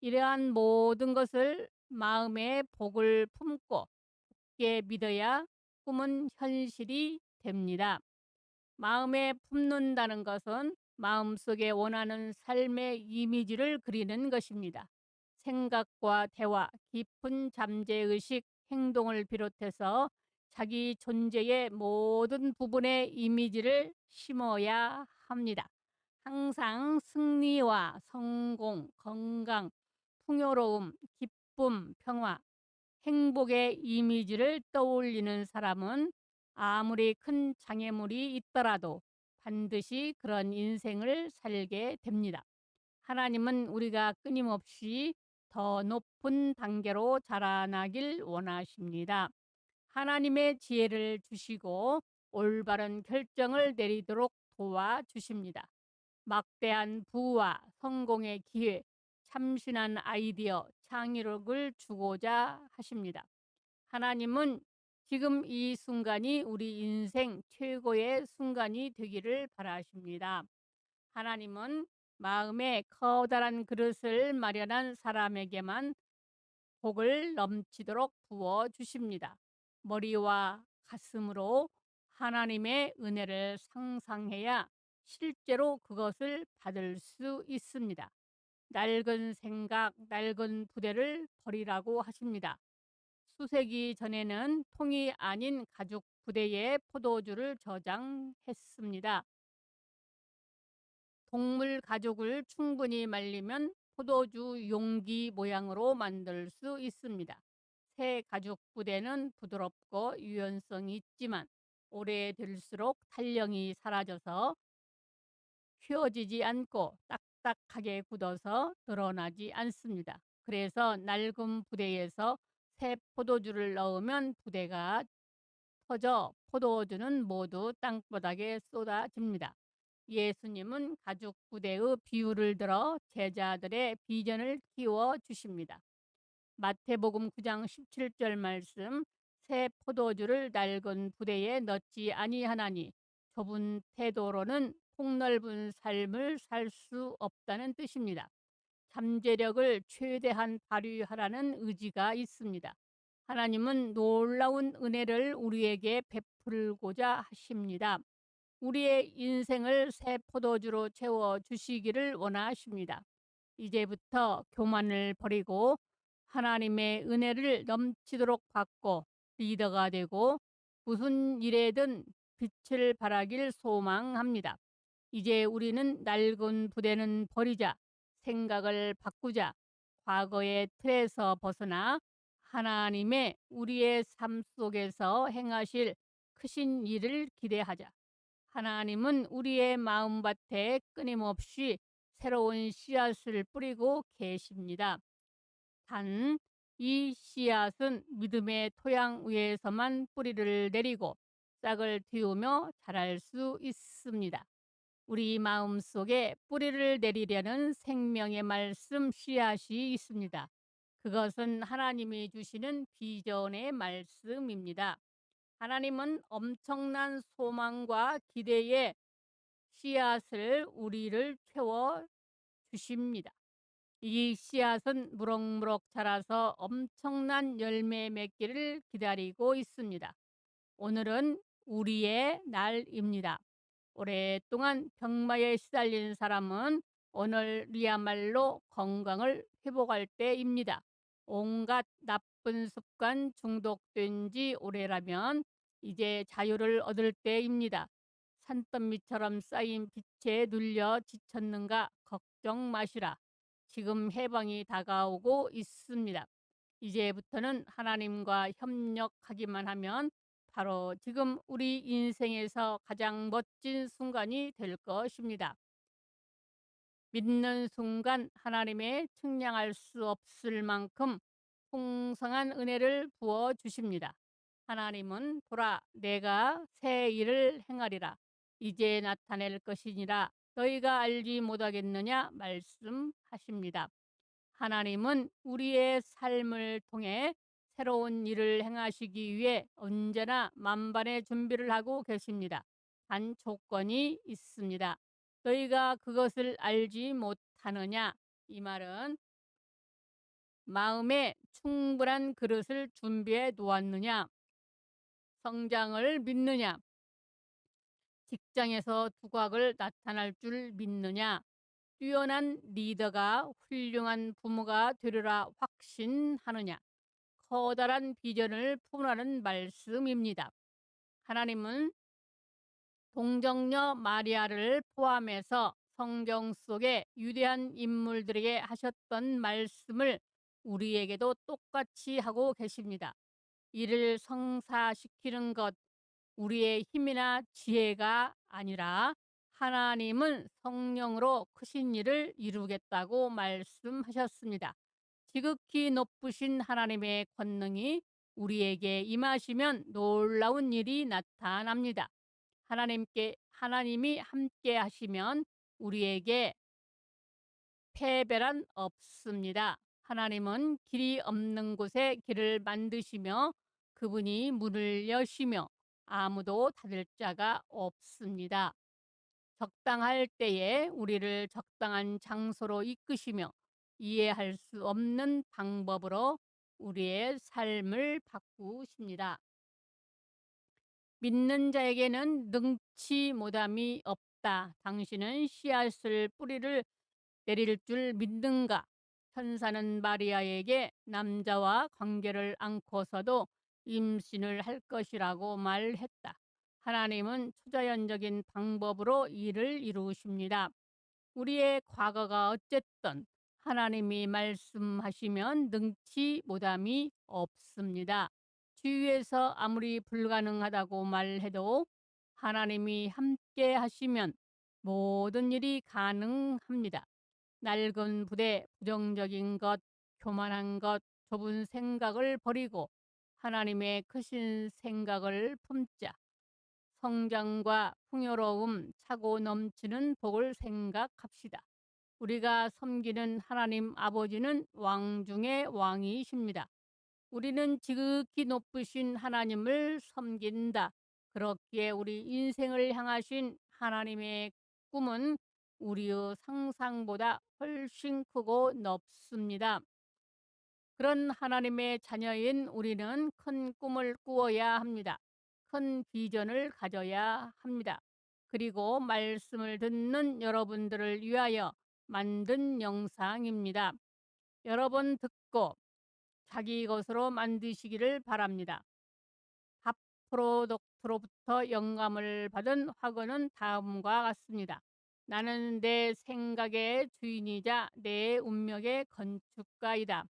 이러한 모든 것을 마음의 복을 품고 굳게 믿어야 꿈은 현실이 됩니다. 마음에 품는다는 것은 마음속에 원하는 삶의 이미지를 그리는 것입니다. 생각과 대화, 깊은 잠재의식, 행동을 비롯해서 자기 존재의 모든 부분에 이미지를 심어야 합니다. 항상 승리와 성공, 건강, 풍요로움, 기쁨, 평화, 행복의 이미지를 떠올리는 사람은 아무리 큰 장애물이 있더라도 반드시 그런 인생을 살게 됩니다. 하나님은 우리가 끊임없이 더 높은 단계로 자라나길 원하십니다. 하나님의 지혜를 주시고 올바른 결정을 내리도록 도와주십니다. 막대한 부와 성공의 기회, 참신한 아이디어, 창의력을 주고자 하십니다. 하나님은 지금 이 순간이 우리 인생 최고의 순간이 되기를 바라십니다. 하나님은 마음에 커다란 그릇을 마련한 사람에게만 복을 넘치도록 부어 주십니다. 머리와 가슴으로 하나님의 은혜를 상상해야 실제로 그것을 받을 수 있습니다. 낡은 생각, 낡은 부대를 버리라고 하십니다. 수세기 전에는 통이 아닌 가죽 부대에 포도주를 저장했습니다. 동물 가죽을 충분히 말리면 포도주 용기 모양으로 만들 수 있습니다. 새 가죽 부대는 부드럽고 유연성이 있지만 오래될수록 탄력이 사라져서 휘어지지 않고 딱딱하게 굳어서 드러나지 않습니다. 그래서 낡은 부대에서 새 포도주를 넣으면 부대가 터져 포도주는 모두 땅바닥에 쏟아집니다. 예수님은 가죽 부대의 비유를 들어 제자들의 비전을 키워 주십니다. 마태복음 9장 17절 말씀, 새 포도주를 낡은 부대에 넣지 아니하나니 좁은 태도로는 폭넓은 삶을 살 수 없다는 뜻입니다. 잠재력을 최대한 발휘하라는 의지가 있습니다. 하나님은 놀라운 은혜를 우리에게 베풀고자 하십니다. 우리의 인생을 새 포도주로 채워 주시기를 원하십니다. 이제부터 교만을 버리고 하나님의 은혜를 넘치도록 받고 리더가 되고 무슨 일에든 빛을 발하길 소망합니다. 이제 우리는 낡은 부대는 버리자, 생각을 바꾸자, 과거의 틀에서 벗어나 하나님의 우리의 삶 속에서 행하실 크신 일을 기대하자. 하나님은 우리의 마음밭에 끊임없이 새로운 씨앗을 뿌리고 계십니다. 단, 이 씨앗은 믿음의 토양 위에서만 뿌리를 내리고 싹을 틔우며 자랄 수 있습니다. 우리 마음 속에 뿌리를 내리려는 생명의 말씀 씨앗이 있습니다. 그것은 하나님이 주시는 비전의 말씀입니다. 하나님은 엄청난 소망과 기대의 씨앗을 우리를 채워 주십니다. 이 씨앗은 무럭무럭 자라서 엄청난 열매 맺기를 기다리고 있습니다. 오늘은 우리의 날입니다. 오랫동안 병마에 시달린 사람은 오늘이야말로 건강을 회복할 때입니다. 온갖 나쁜 습관 중독된 지 오래라면 이제 자유를 얻을 때입니다. 산더미처럼 쌓인 빛에 눌려 지쳤는가 걱정 마시라. 지금 해방이 다가오고 있습니다. 이제부터는 하나님과 협력하기만 하면 바로 지금 우리 인생에서 가장 멋진 순간이 될 것입니다. 믿는 순간 하나님의 측량할 수 없을 만큼 풍성한 은혜를 부어 주십니다. 하나님은 보라, 내가 새 일을 행하리라. 이제 나타낼 것이니라. 너희가 알지 못하겠느냐 말씀하십니다. 하나님은 우리의 삶을 통해 새로운 일을 행하시기 위해 언제나 만반의 준비를 하고 계십니다. 단 조건이 있습니다. 너희가 그것을 알지 못하느냐? 이 말은 마음에 충분한 그릇을 준비해 놓았느냐? 성장을 믿느냐? 직장에서 두각을 나타날 줄 믿느냐? 뛰어난 리더가 훌륭한 부모가 되리라 확신하느냐? 커다란 비전을 품으라는 말씀입니다. 하나님은 동정녀 마리아를 포함해서 성경 속의 위대한 인물들에게 하셨던 말씀을 우리에게도 똑같이 하고 계십니다. 이를 성사시키는 것, 우리의 힘이나 지혜가 아니라 하나님은 성령으로 크신 일을 이루겠다고 말씀하셨습니다. 지극히 높으신 하나님의 권능이 우리에게 임하시면 놀라운 일이 나타납니다. 하나님이 함께 하시면 우리에게 패배란 없습니다. 하나님은 길이 없는 곳에 길을 만드시며 그분이 문을 여시며 아무도 닫을 자가 없습니다. 적당할 때에 우리를 적당한 장소로 이끄시며 이해할 수 없는 방법으로 우리의 삶을 바꾸십니다. 믿는 자에게는 능치 못함이 없다. 당신은 씨앗을 뿌리를 내릴 줄 믿는가? 천사는 마리아에게 남자와 관계를 않고서도 임신을 할 것이라고 말했다. 하나님은 초자연적인 방법으로 일을 이루십니다. 우리의 과거가 어쨌든 하나님이 말씀하시면 능치 못함이 없습니다. 주위에서 아무리 불가능하다고 말해도 하나님이 함께 하시면 모든 일이 가능합니다. 낡은 부대, 부정적인 것, 교만한 것, 좁은 생각을 버리고 하나님의 크신 생각을 품자. 성장과 풍요로움, 차고 넘치는 복을 생각합시다. 우리가 섬기는 하나님 아버지는 왕 중의 왕이십니다. 우리는 지극히 높으신 하나님을 섬긴다. 그렇기에 우리 인생을 향하신 하나님의 꿈은 우리의 상상보다 훨씬 크고 넓습니다. 그런 하나님의 자녀인 우리는 큰 꿈을 꾸어야 합니다. 큰 비전을 가져야 합니다. 그리고 말씀을 듣는 여러분들을 위하여 만든 영상입니다. 여러 번 듣고 자기 것으로 만드시기를 바랍니다. 밥 프로덕트로부터 영감을 받은 화근은 다음과 같습니다. 나는 내 생각의 주인이자 내 운명의 건축가이다.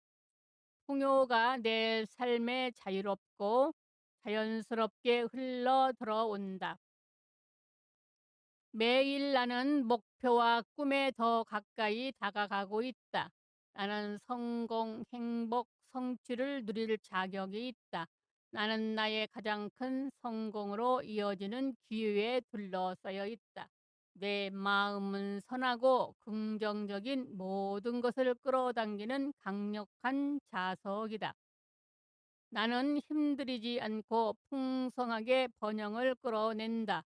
풍요가 내 삶에 자유롭고 자연스럽게 흘러 들어온다. 매일 나는 목표와 꿈에 더 가까이 다가가고 있다. 나는 성공, 행복, 성취를 누릴 자격이 있다. 나는 나의 가장 큰 성공으로 이어지는 기회에 둘러싸여 있다. 내 마음은 선하고 긍정적인 모든 것을 끌어당기는 강력한 자석이다. 나는 힘들이지 않고 풍성하게 번영을 끌어낸다.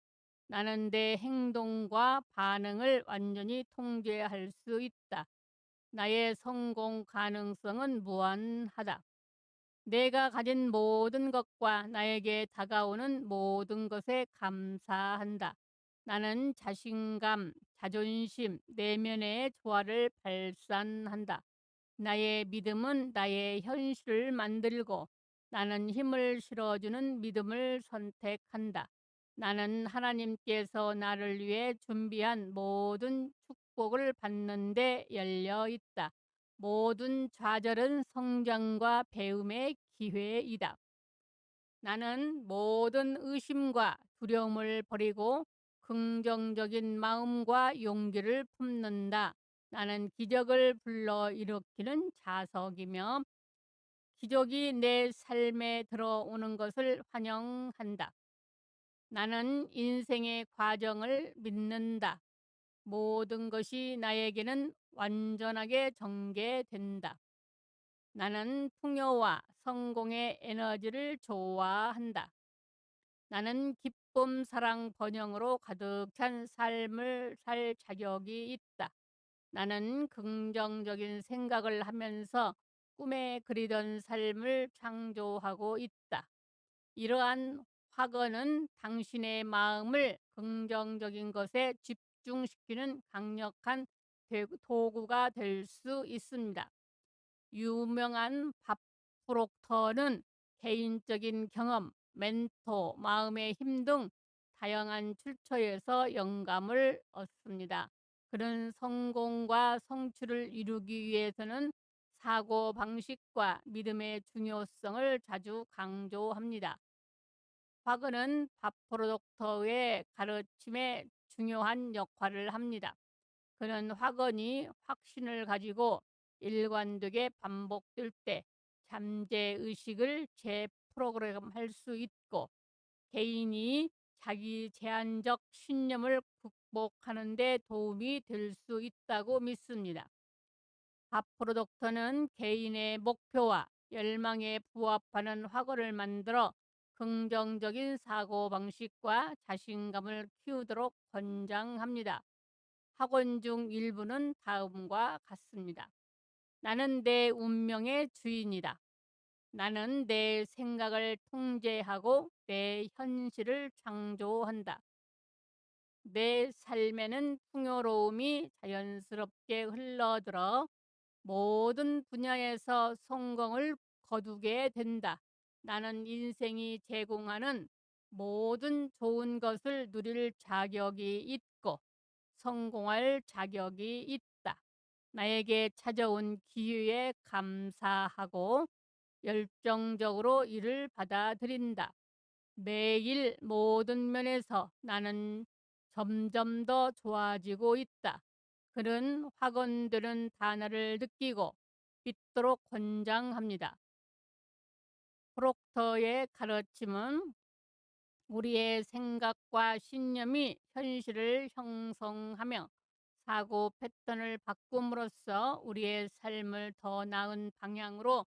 나는 내 행동과 반응을 완전히 통제할 수 있다. 나의 성공 가능성은 무한하다. 내가 가진 모든 것과 나에게 다가오는 모든 것에 감사한다. 나는 자신감, 자존심, 내면의 조화를 발산한다. 나의 믿음은 나의 현실을 만들고 나는 힘을 실어주는 믿음을 선택한다. 나는 하나님께서 나를 위해 준비한 모든 축복을 받는 데 열려 있다. 모든 좌절은 성장과 배움의 기회이다. 나는 모든 의심과 두려움을 버리고 긍정적인 마음과 용기를 품는다. 나는 기적을 불러일으키는 자석이며 기적이 내 삶에 들어오는 것을 환영한다. 나는 인생의 과정을 믿는다. 모든 것이 나에게는 완전하게 전개된다. 나는 풍요와 성공의 에너지를 좋아한다. 나는 기쁨, 사랑, 번영으로 가득 찬 삶을 살 자격이 있다. 나는 긍정적인 생각을 하면서 꿈에 그리던 삶을 창조하고 있다. 이러한 확언은 당신의 마음을 긍정적인 것에 집중시키는 강력한 도구가 될 수 있습니다. 유명한 밥 프록터는 개인적인 경험, 멘토, 마음의 힘 등 다양한 출처에서 영감을 얻습니다. 그런 성공과 성취를 이루기 위해서는 사고 방식과 믿음의 중요성을 자주 강조합니다. 화근은 밥 프로덕터의 가르침에 중요한 역할을 합니다. 그는 확언이 확신을 가지고 일관되게 반복될 때 잠재의식을 재프로그램할 수 있고 개인이 자기 제한적 신념을 극복하는 데 도움이 될 수 있다고 믿습니다. 밥 프로덕터는 개인의 목표와 열망에 부합하는 확언을 만들어 긍정적인 사고방식과 자신감을 키우도록 권장합니다. 학원 중 일부는 다음과 같습니다. 나는 내 운명의 주인이다. 나는 내 생각을 통제하고 내 현실을 창조한다. 내 삶에는 풍요로움이 자연스럽게 흘러들어 모든 분야에서 성공을 거두게 된다. 나는 인생이 제공하는 모든 좋은 것을 누릴 자격이 있고 성공할 자격이 있다. 나에게 찾아온 기회에 감사하고 열정적으로 이를 받아들인다. 매일 모든 면에서 나는 점점 더 좋아지고 있다. 그런 확언되는 단어를 느끼고 믿도록 권장합니다. 프록터의 가르침은 우리의 생각과 신념이 현실을 형성하며 사고 패턴을 바꿈으로써 우리의 삶을 더 나은 방향으로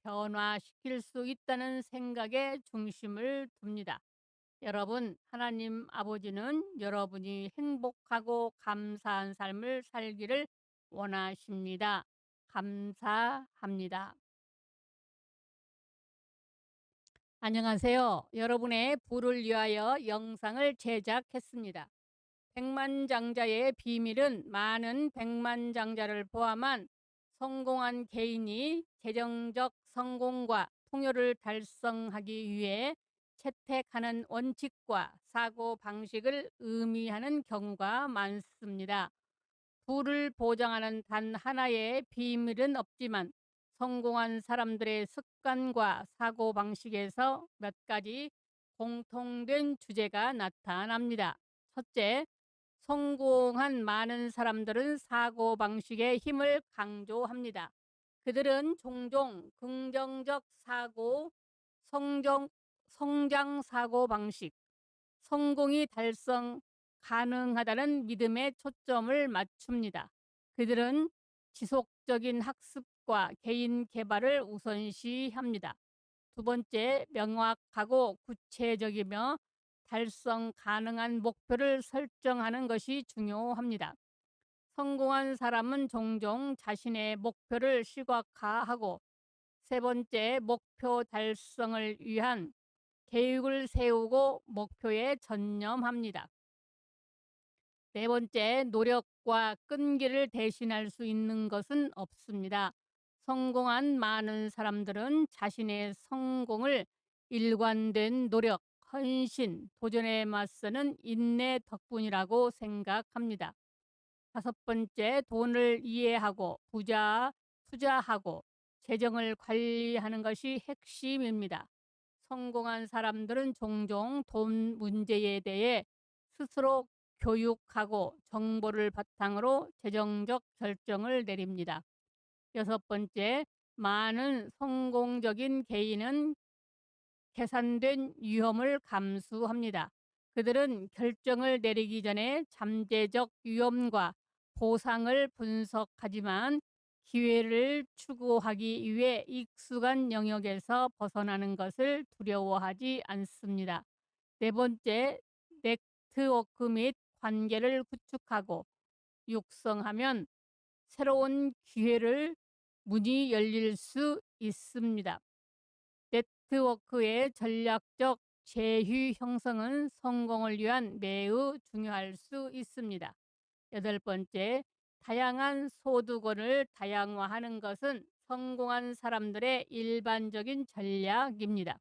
변화시킬 수 있다는 생각에 중심을 둡니다. 여러분, 하나님 아버지는 여러분이 행복하고 감사한 삶을 살기를 원하십니다. 감사합니다. 안녕하세요. 여러분의 부를 위하여 영상을 제작했습니다. 백만장자의 비밀은 많은 백만장자를 포함한 성공한 개인이 재정적 성공과 풍요를 달성하기 위해 채택하는 원칙과 사고방식을 의미하는 경우가 많습니다. 부를 보장하는 단 하나의 비밀은 없지만 성공한 사람들의 습관과 사고방식에서 몇 가지 공통된 주제가 나타납니다. 첫째, 성공한 많은 사람들은 사고방식의 힘을 강조합니다. 그들은 종종 긍정적 사고, 성장 사고방식, 성공이 달성 가능하다는 믿음에 초점을 맞춥니다. 그들은 지속적인 학습과 개인 개발을 우선시합니다. 두 번째, 명확하고 구체적이며 달성 가능한 목표를 설정하는 것이 중요합니다. 성공한 사람은 종종 자신의 목표를 시각화하고 세 번째, 목표 달성을 위한 계획을 세우고 목표에 전념합니다. 네 번째, 노력과 끈기를 대신할 수 있는 것은 없습니다. 성공한 많은 사람들은 자신의 성공을 일관된 노력, 헌신, 도전에 맞서는 인내 덕분이라고 생각합니다. 다섯 번째, 돈을 이해하고 투자하고 재정을 관리하는 것이 핵심입니다. 성공한 사람들은 종종 돈 문제에 대해 스스로 교육하고 정보를 바탕으로 재정적 결정을 내립니다. 여섯 번째, 많은 성공적인 개인은 계산된 위험을 감수합니다. 그들은 결정을 내리기 전에 잠재적 위험과 보상을 분석하지만 기회를 추구하기 위해 익숙한 영역에서 벗어나는 것을 두려워하지 않습니다. 네 번째, 네트워크 및 관계를 구축하고 육성하면 새로운 기회를 문이 열릴 수 있습니다. 네트워크의 전략적 제휴 형성은 성공을 위한 매우 중요할 수 있습니다. 여덟 번째, 다양한 소득원을 다양화하는 것은 성공한 사람들의 일반적인 전략입니다.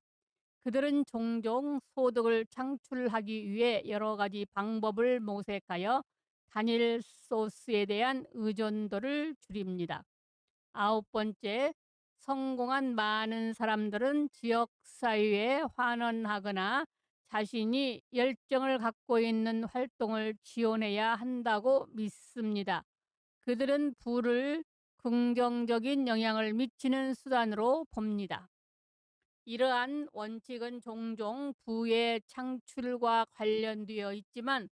그들은 종종 소득을 창출하기 위해 여러 가지 방법을 모색하여 단일 소스에 대한 의존도를 줄입니다. 아홉 번째, 성공한 많은 사람들은 지역사회에 환원하거나 자신이 열정을 갖고 있는 활동을 지원해야 한다고 믿습니다. 그들은 부를 긍정적인 영향을 미치는 수단으로 봅니다. 이러한 원칙은 종종 부의 창출과 관련되어 있지만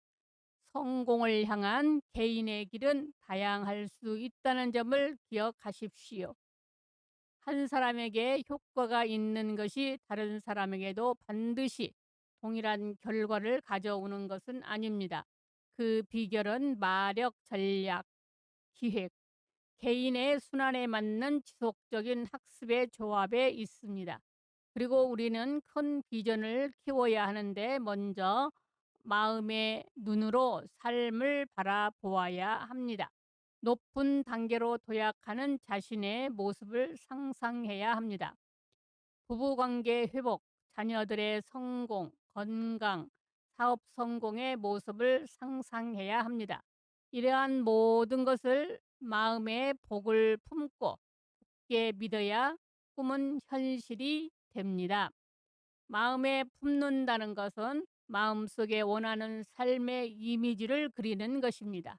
성공을 향한 개인의 길은 다양할 수 있다는 점을 기억하십시오. 한 사람에게 효과가 있는 것이 다른 사람에게도 반드시 동일한 결과를 가져오는 것은 아닙니다. 그 비결은 마력, 전략, 기획, 개인의 순환에 맞는 지속적인 학습의 조합에 있습니다. 그리고 우리는 큰 비전을 키워야 하는데 먼저 마음의 눈으로 삶을 바라보아야 합니다. 높은 단계로 도약하는 자신의 모습을 상상해야 합니다. 부부관계 회복, 자녀들의 성공, 건강, 사업 성공의 모습을 상상해야 합니다. 이러한 모든 것을 마음의 복을 품고 굳게 믿어야 꿈은 현실이 됩니다. 마음에 품는다는 것은 마음속에 원하는 삶의 이미지를 그리는 것입니다.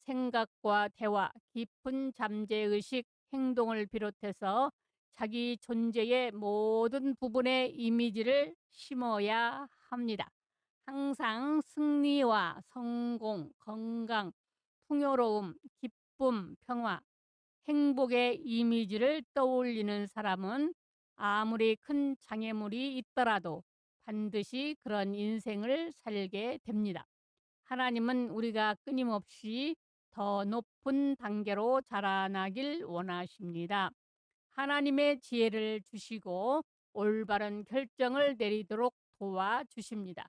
생각과 대화, 깊은 잠재의식, 행동을 비롯해서 자기 존재의 모든 부분에 이미지를 심어야 합니다. 항상 승리와 성공, 건강, 풍요로움, 기쁨, 평화, 행복의 이미지를 떠올리는 사람은 아무리 큰 장애물이 있더라도 반드시 그런 인생을 살게 됩니다. 하나님은 우리가 끊임없이 더 높은 단계로 자라나길 원하십니다. 하나님의 지혜를 주시고 올바른 결정을 내리도록 도와주십니다.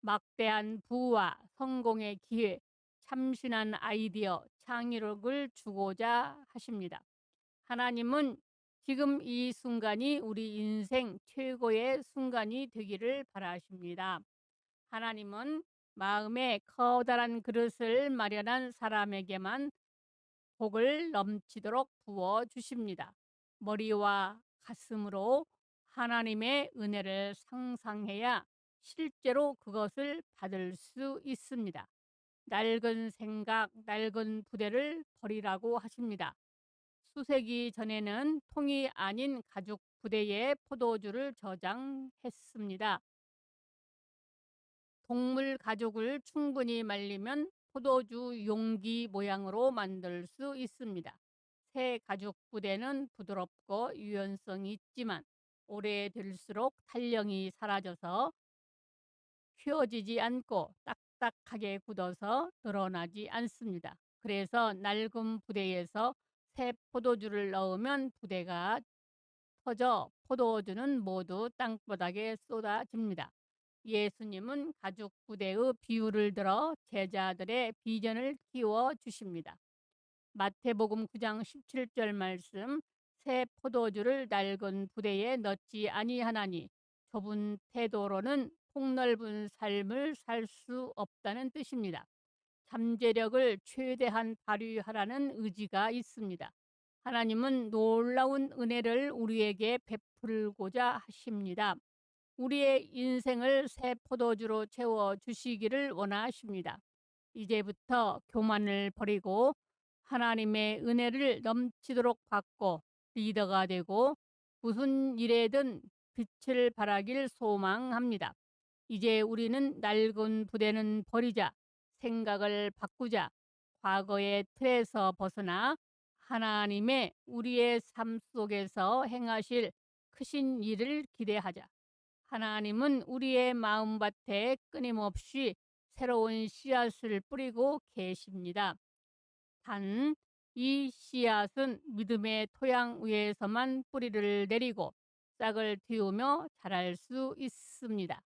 막대한 부와 성공의 기회, 참신한 아이디어, 창의력을 주고자 하십니다. 하나님은 지금 이 순간이 우리 인생 최고의 순간이 되기를 바라십니다. 하나님은 마음에 커다란 그릇을 마련한 사람에게만 복을 넘치도록 부어 주십니다. 머리와 가슴으로 하나님의 은혜를 상상해야 실제로 그것을 받을 수 있습니다. 낡은 생각, 낡은 부대를 버리라고 하십니다. 수세기 전에는 통이 아닌 가죽 부대에 포도주를 저장했습니다. 동물 가죽을 충분히 말리면 포도주 용기 모양으로 만들 수 있습니다. 새 가죽 부대는 부드럽고 유연성이 있지만 오래될수록 탄력이 사라져서 휘어지지 않고 딱딱하게 굳어서 드러나지 않습니다. 그래서 낡은 부대에서 새 포도주를 넣으면 부대가 터져 포도주는 모두 땅바닥에 쏟아집니다. 예수님은 가죽 부대의 비유를 들어 제자들의 비전을 키워 주십니다. 마태복음 9장 17절 말씀, 새 포도주를 낡은 부대에 넣지 아니하나니 좁은 태도로는 폭넓은 삶을 살 수 없다는 뜻입니다. 잠재력을 최대한 발휘하라는 의지가 있습니다. 하나님은 놀라운 은혜를 우리에게 베풀고자 하십니다. 우리의 인생을 새 포도주로 채워 주시기를 원하십니다. 이제부터 교만을 버리고 하나님의 은혜를 넘치도록 받고 리더가 되고 무슨 일에든 빛을 발하길 소망합니다. 이제 우리는 낡은 부대는 버리자, 생각을 바꾸자, 과거의 틀에서 벗어나 하나님의 우리의 삶 속에서 행하실 크신 일을 기대하자. 하나님은 우리의 마음밭에 끊임없이 새로운 씨앗을 뿌리고 계십니다. 단, 이 씨앗은 믿음의 토양 위에서만 뿌리를 내리고 싹을 틔우며 자랄 수 있습니다.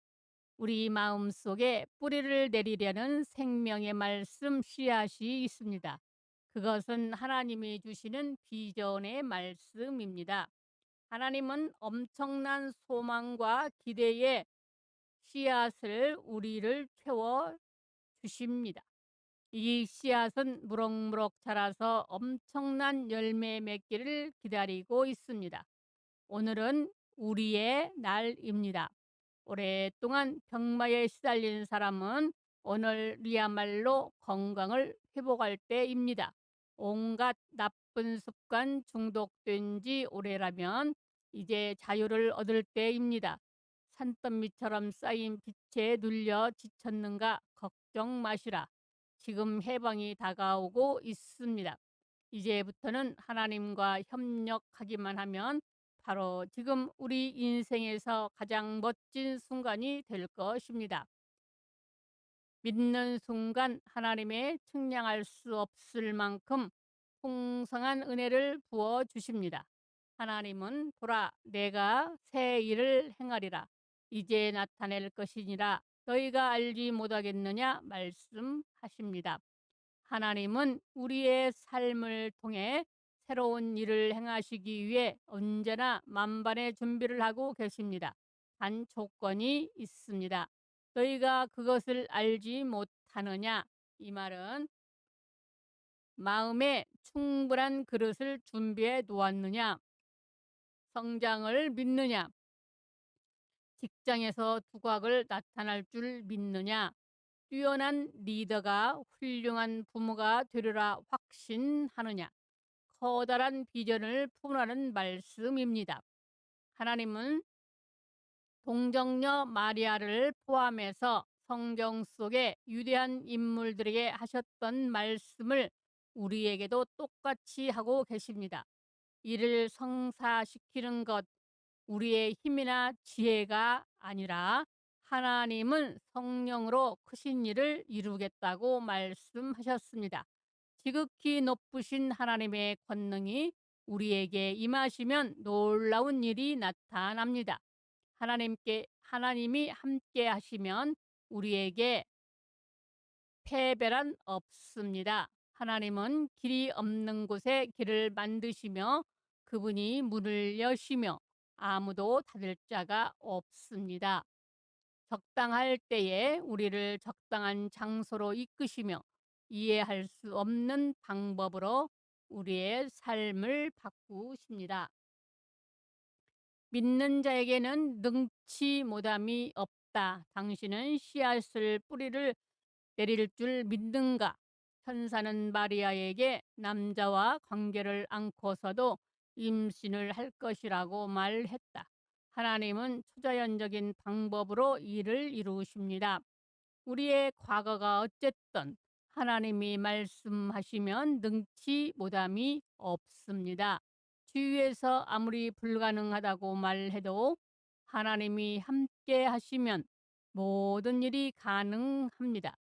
우리 마음 속에 뿌리를 내리려는 생명의 말씀 씨앗이 있습니다. 그것은 하나님이 주시는 비전의 말씀입니다. 하나님은 엄청난 소망과 기대의 씨앗을 우리를 채워 주십니다. 이 씨앗은 무럭무럭 자라서 엄청난 열매 맺기를 기다리고 있습니다. 오늘은 우리의 날입니다. 오랫동안 병마에 시달린 사람은 오늘이야말로 건강을 회복할 때입니다. 온갖 나쁜 습관 중독된 지 오래라면 이제 자유를 얻을 때입니다. 산더미처럼 쌓인 빛에 눌려 지쳤는가 걱정 마시라. 지금 해방이 다가오고 있습니다. 이제부터는 하나님과 협력하기만 하면 바로 지금 우리 인생에서 가장 멋진 순간이 될 것입니다. 믿는 순간 하나님의 측량할 수 없을 만큼 풍성한 은혜를 부어 주십니다. 하나님은 보라, 내가 새 일을 행하리라. 이제 나타낼 것이니라. 너희가 알지 못하겠느냐 말씀하십니다. 하나님은 우리의 삶을 통해 새로운 일을 행하시기 위해 언제나 만반의 준비를 하고 계십니다. 단 조건이 있습니다. 너희가 그것을 알지 못하느냐? 이 말은 마음에 충분한 그릇을 준비해 놓았느냐? 성장을 믿느냐? 직장에서 두각을 나타날 줄 믿느냐? 뛰어난 리더가 훌륭한 부모가 되리라 확신하느냐? 커다란 비전을 품으라는 말씀입니다. 하나님은 동정녀 마리아를 포함해서 성경 속의 위대한 인물들에게 하셨던 말씀을 우리에게도 똑같이 하고 계십니다. 이를 성사시키는 것, 우리의 힘이나 지혜가 아니라 하나님은 성령으로 크신 일을 이루겠다고 말씀하셨습니다. 지극히 높으신 하나님의 권능이 우리에게 임하시면 놀라운 일이 나타납니다. 하나님이 함께 하시면 우리에게 패배란 없습니다. 하나님은 길이 없는 곳에 길을 만드시며 그분이 문을 여시며 아무도 닫을 자가 없습니다. 적당할 때에 우리를 적당한 장소로 이끄시며 이해할 수 없는 방법으로 우리의 삶을 바꾸십니다. 믿는 자에게는 능치 못함이 없다. 당신은 씨앗을 뿌리를 내릴 줄 믿는가? 천사는 마리아에게 남자와 관계를 않고서도 임신을 할 것이라고 말했다. 하나님은 초자연적인 방법으로 일을 이루십니다. 우리의 과거가 어쨌든 하나님이 말씀하시면 능치 못함이 없습니다. 주위에서 아무리 불가능하다고 말해도 하나님이 함께 하시면 모든 일이 가능합니다.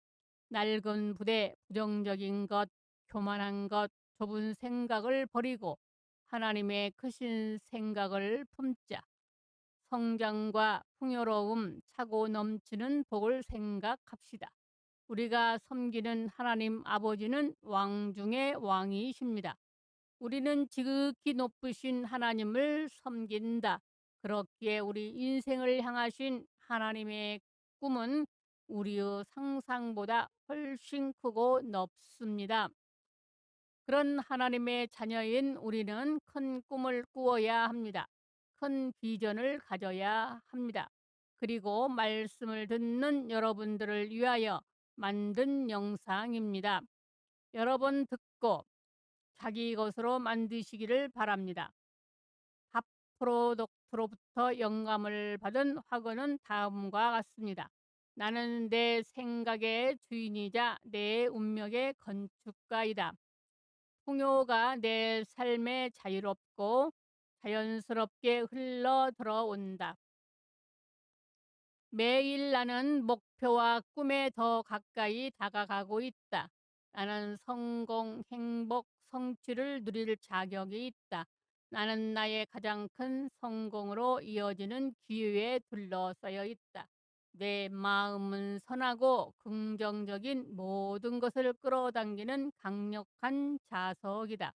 낡은 부대, 부정적인 것, 교만한 것, 좁은 생각을 버리고 하나님의 크신 생각을 품자. 성장과 풍요로움, 차고 넘치는 복을 생각합시다. 우리가 섬기는 하나님 아버지는 왕 중의 왕이십니다. 우리는 지극히 높으신 하나님을 섬긴다. 그렇기에 우리 인생을 향하신 하나님의 꿈은 우리의 상상보다 훨씬 크고 높습니다. 그런 하나님의 자녀인 우리는 큰 꿈을 꾸어야 합니다. 큰 비전을 가져야 합니다. 그리고 말씀을 듣는 여러분들을 위하여 만든 영상입니다. 여러 번 듣고 자기 것으로 만드시기를 바랍니다. 밥 프로덕트로부터 영감을 받은 화근은 다음과 같습니다. 나는 내 생각의 주인이자 내 운명의 건축가이다. 풍요가 내 삶에 자유롭고 자연스럽게 흘러 들어온다. 매일 나는 목표와 꿈에 더 가까이 다가가고 있다. 나는 성공, 행복, 성취를 누릴 자격이 있다. 나는 나의 가장 큰 성공으로 이어지는 기회에 둘러싸여 있다. 내 마음은 선하고 긍정적인 모든 것을 끌어당기는 강력한 자석이다.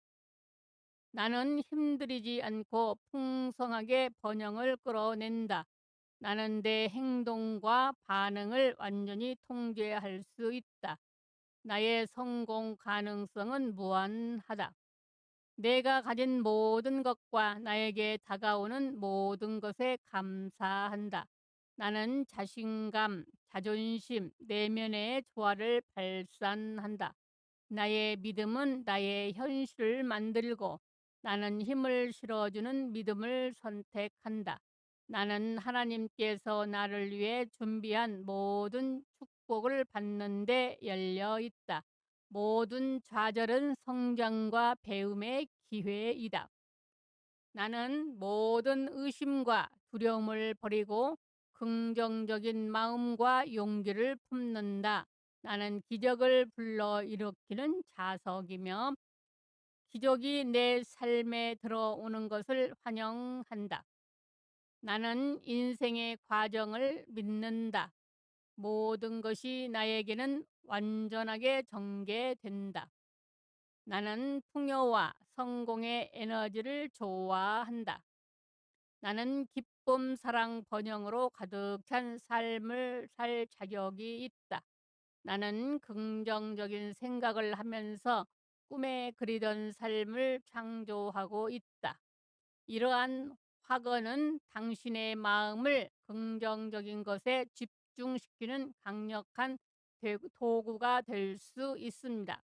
나는 힘들이지 않고 풍성하게 번영을 끌어낸다. 나는 내 행동과 반응을 완전히 통제할 수 있다. 나의 성공 가능성은 무한하다. 내가 가진 모든 것과 나에게 다가오는 모든 것에 감사한다. 나는 자신감, 자존심, 내면의 조화를 발산한다. 나의 믿음은 나의 현실을 만들고 나는 힘을 실어주는 믿음을 선택한다. 나는 하나님께서 나를 위해 준비한 모든 축복을 받는 데 열려 있다. 모든 좌절은 성장과 배움의 기회이다. 나는 모든 의심과 두려움을 버리고 긍정적인 마음과 용기를 품는다. 나는 기적을 불러일으키는 자석이며 기적이 내 삶에 들어오는 것을 환영한다. 나는 인생의 과정을 믿는다. 모든 것이 나에게는 완전하게 전개된다. 나는 풍요와 성공의 에너지를 좋아한다. 나는 기쁨, 사랑, 번영으로 가득 찬 삶을 살 자격이 있다. 나는 긍정적인 생각을 하면서 꿈에 그리던 삶을 창조하고 있다. 이러한 확언은 당신의 마음을 긍정적인 것에 집중시키는 강력한 도구가 될 수 있습니다.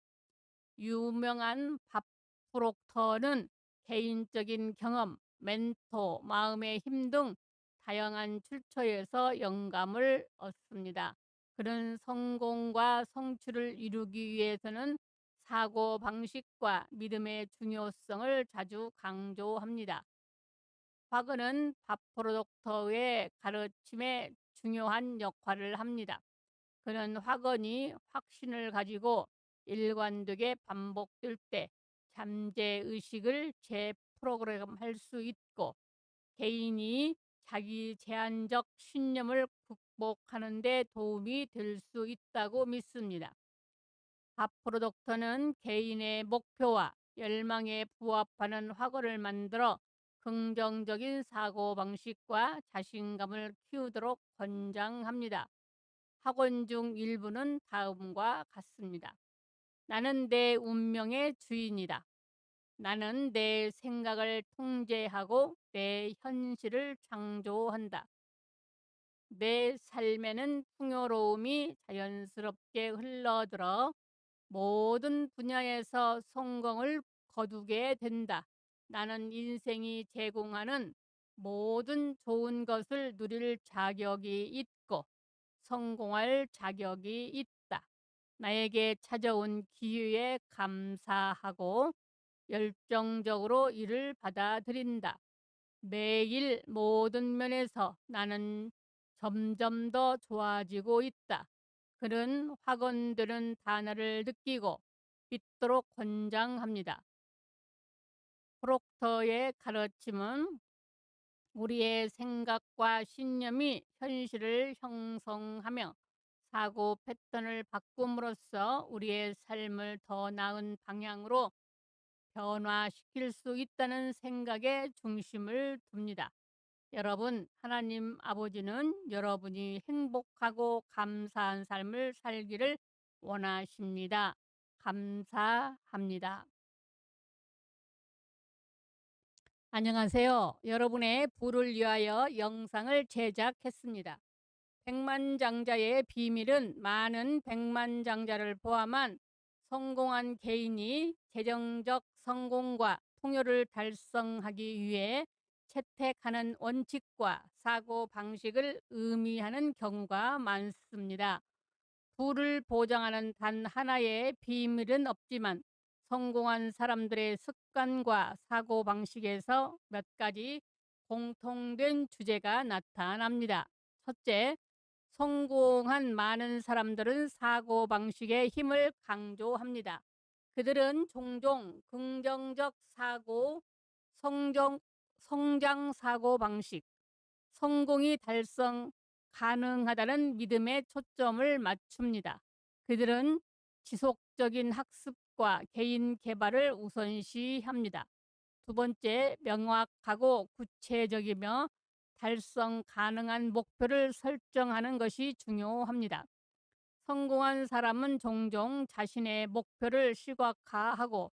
유명한 밥 프록터는 개인적인 경험, 멘토, 마음의 힘 등 다양한 출처에서 영감을 얻습니다. 그런 성공과 성취를 이루기 위해서는 사고 방식과 믿음의 중요성을 자주 강조합니다. 학원은 밥프로덕터의 가르침에 중요한 역할을 합니다. 그는 학원이 확신을 가지고 일관되게 반복될 때 잠재의식을 재프로그램할 수 있고 개인이 자기 제한적 신념을 극복하는 데 도움이 될 수 있다고 믿습니다. 밥프로덕터는 개인의 목표와 열망에 부합하는 학원을 만들어 긍정적인 사고방식과 자신감을 키우도록 권장합니다. 학원 중 일부는 다음과 같습니다. 나는 내 운명의 주인이다. 나는 내 생각을 통제하고 내 현실을 창조한다. 내 삶에는 풍요로움이 자연스럽게 흘러들어 모든 분야에서 성공을 거두게 된다. 나는 인생이 제공하는 모든 좋은 것을 누릴 자격이 있고 성공할 자격이 있다. 나에게 찾아온 기회에 감사하고 열정적으로 이를 받아들인다. 매일 모든 면에서 나는 점점 더 좋아지고 있다. 그는 확언되는 단어를 느끼고 믿도록 권장합니다. 프록터의 가르침은 우리의 생각과 신념이 현실을 형성하며 사고 패턴을 바꿈으로써 우리의 삶을 더 나은 방향으로 변화시킬 수 있다는 생각에 중심을 둡니다. 여러분, 하나님 아버지는 여러분이 행복하고 감사한 삶을 살기를 원하십니다. 감사합니다. 안녕하세요. 여러분의 부를 위하여 영상을 제작했습니다. 백만장자의 비밀은 많은 백만장자를 포함한 성공한 개인이 재정적 성공과 풍요를 달성하기 위해 채택하는 원칙과 사고방식을 의미하는 경우가 많습니다. 부를 보장하는 단 하나의 비밀은 없지만 성공한 사람들의 습관과 사고방식에서 몇 가지 공통된 주제가 나타납니다. 첫째, 성공한 많은 사람들은 사고방식의 힘을 강조합니다. 그들은 종종 긍정적 사고, 성장 사고방식, 성공이 달성 가능하다는 믿음에 초점을 맞춥니다. 그들은 지속적인 학습과 개인 개발을 우선시합니다. 두 번째, 명확하고 구체적이며 달성 가능한 목표를 설정하는 것이 중요합니다. 성공한 사람은 종종 자신의 목표를 시각화하고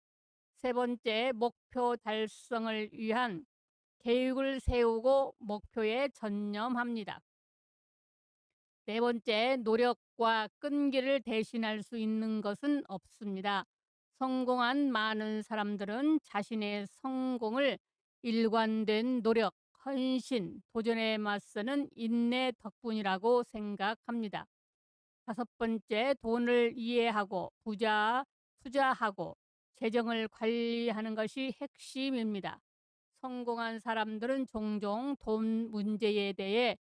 세 번째, 목표 달성을 위한 계획을 세우고 목표에 전념합니다. 네 번째, 노력과 끈기를 대신할 수 있는 것은 없습니다. 성공한 많은 사람들은 자신의 성공을 일관된 노력, 헌신, 도전에 맞서는 인내 덕분이라고 생각합니다. 다섯 번째, 돈을 이해하고 투자하고 재정을 관리하는 것이 핵심입니다. 성공한 사람들은 종종 돈 문제에 대해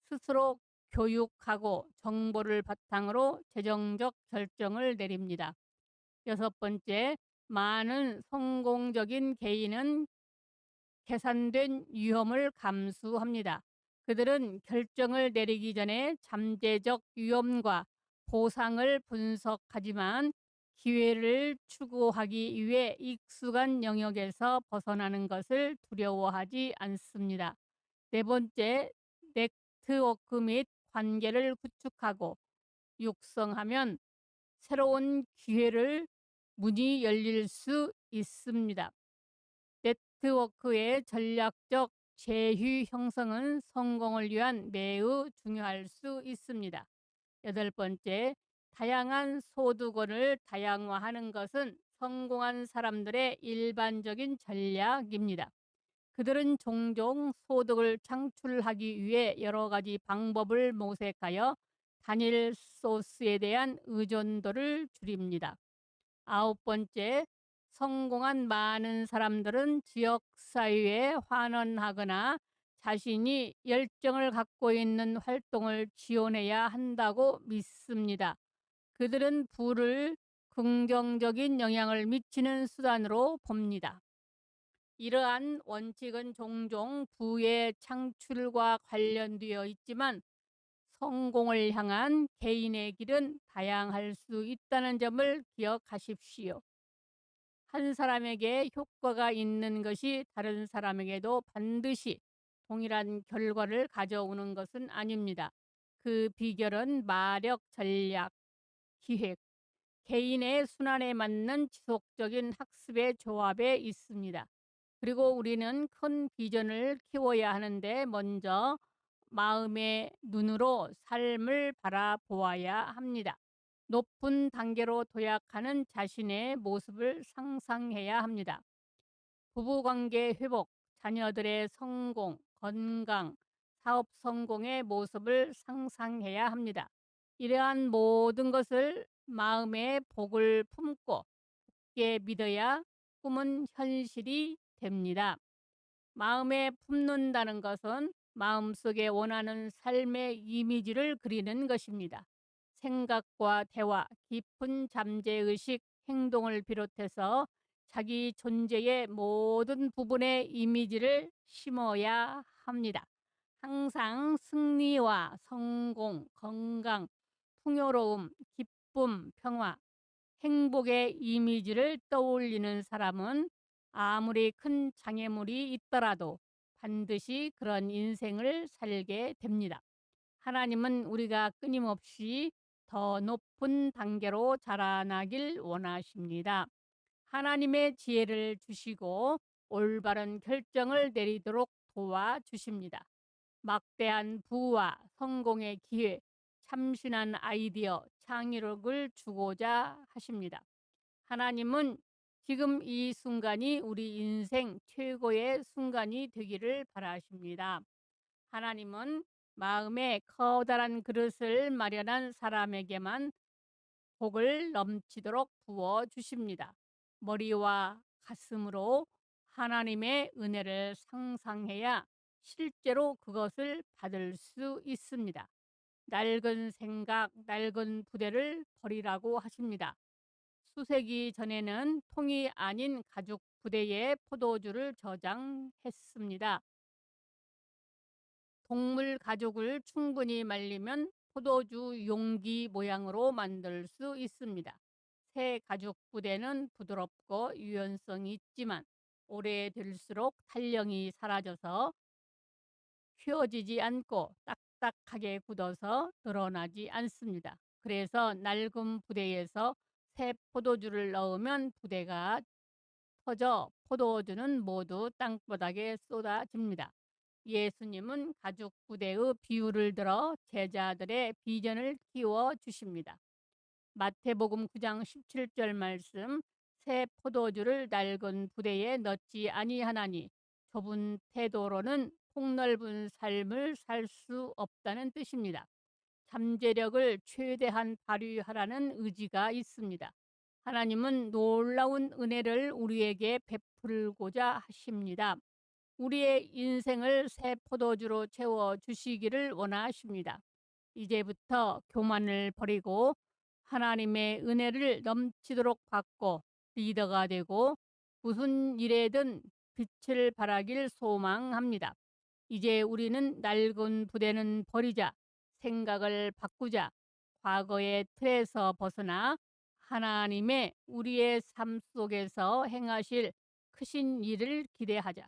스스로 교육하고 정보를 바탕으로 재정적 결정을 내립니다. 여섯 번째, 많은 성공적인 개인은 계산된 위험을 감수합니다. 그들은 결정을 내리기 전에 잠재적 위험과 보상을 분석하지만 기회를 추구하기 위해 익숙한 영역에서 벗어나는 것을 두려워하지 않습니다. 네 번째, 네트워크 및 관계를 구축하고 육성하면 새로운 기회를 문이 열릴 수 있습니다. 네트워크의 전략적 제휴 형성은 성공을 위한 매우 중요할 수 있습니다. 여덟 번째, 다양한 소득원을 다양화하는 것은 성공한 사람들의 일반적인 전략입니다. 그들은 종종 소득을 창출하기 위해 여러 가지 방법을 모색하여 단일 소스에 대한 의존도를 줄입니다. 아홉 번째, 성공한 많은 사람들은 지역 사회에 환원하거나 자신이 열정을 갖고 있는 활동을 지원해야 한다고 믿습니다. 그들은 부를 긍정적인 영향을 미치는 수단으로 봅니다. 이러한 원칙은 종종 부의 창출과 관련되어 있지만 성공을 향한 개인의 길은 다양할 수 있다는 점을 기억하십시오. 한 사람에게 효과가 있는 것이 다른 사람에게도 반드시 동일한 결과를 가져오는 것은 아닙니다. 그 비결은 마력, 전략, 기획, 개인의 순환에 맞는 지속적인 학습의 조합에 있습니다. 그리고 우리는 큰 비전을 키워야 하는데 먼저 마음의 눈으로 삶을 바라보아야 합니다. 높은 단계로 도약하는 자신의 모습을 상상해야 합니다. 부부관계 회복, 자녀들의 성공, 건강, 사업 성공의 모습을 상상해야 합니다. 이러한 모든 것을 마음의 복을 품고 굳게 믿어야 꿈은 현실이 됩니다. 마음에 품는다는 것은 마음속에 원하는 삶의 이미지를 그리는 것입니다. 생각과 대화, 깊은 잠재의식, 행동을 비롯해서 자기 존재의 모든 부분에 이미지를 심어야 합니다. 항상 승리와 성공, 건강, 풍요로움, 기쁨, 평화, 행복의 이미지를 떠올리는 사람은 아무리 큰 장애물이 있더라도 반드시 그런 인생을 살게 됩니다. 하나님은 우리가 끊임없이 더 높은 단계로 자라나길 원하십니다. 하나님의 지혜를 주시고 올바른 결정을 내리도록 도와주십니다. 막대한 부와 성공의 기회, 참신한 아이디어, 창의력을 주고자 하십니다. 하나님은 지금 이 순간이 우리 인생 최고의 순간이 되기를 바라십니다. 하나님은 마음에 커다란 그릇을 마련한 사람에게만 복을 넘치도록 부어 주십니다. 머리와 가슴으로 하나님의 은혜를 상상해야 실제로 그것을 받을 수 있습니다. 낡은 생각, 낡은 부대를 버리라고 하십니다. 수세기 전에는 통이 아닌 가죽 부대에 포도주를 저장했습니다. 동물 가죽을 충분히 말리면 포도주 용기 모양으로 만들 수 있습니다. 새 가죽 부대는 부드럽고 유연성이 있지만 오래될수록 탄력이 사라져서 휘어지지 않고 딱딱하게 굳어서 드러나지 않습니다. 그래서 낡은 부대에서 새 포도주를 넣으면 부대가 터져 포도주는 모두 땅바닥에 쏟아집니다. 예수님은 가죽 부대의 비유를 들어 제자들의 비전을 키워 주십니다. 마태복음 9장 17절 말씀, 새 포도주를 낡은 부대에 넣지 아니하나니 좁은 태도로는 폭넓은 삶을 살 수 없다는 뜻입니다. 잠재력을 최대한 발휘하라는 의지가 있습니다. 하나님은 놀라운 은혜를 우리에게 베풀고자 하십니다. 우리의 인생을 새 포도주로 채워 주시기를 원하십니다. 이제부터 교만을 버리고 하나님의 은혜를 넘치도록 받고 리더가 되고 무슨 일에든 빛을 발하길 소망합니다. 이제 우리는 낡은 부대는 버리자, 생각을 바꾸자, 과거의 틀에서 벗어나 하나님의 우리의 삶 속에서 행하실 크신 일을 기대하자.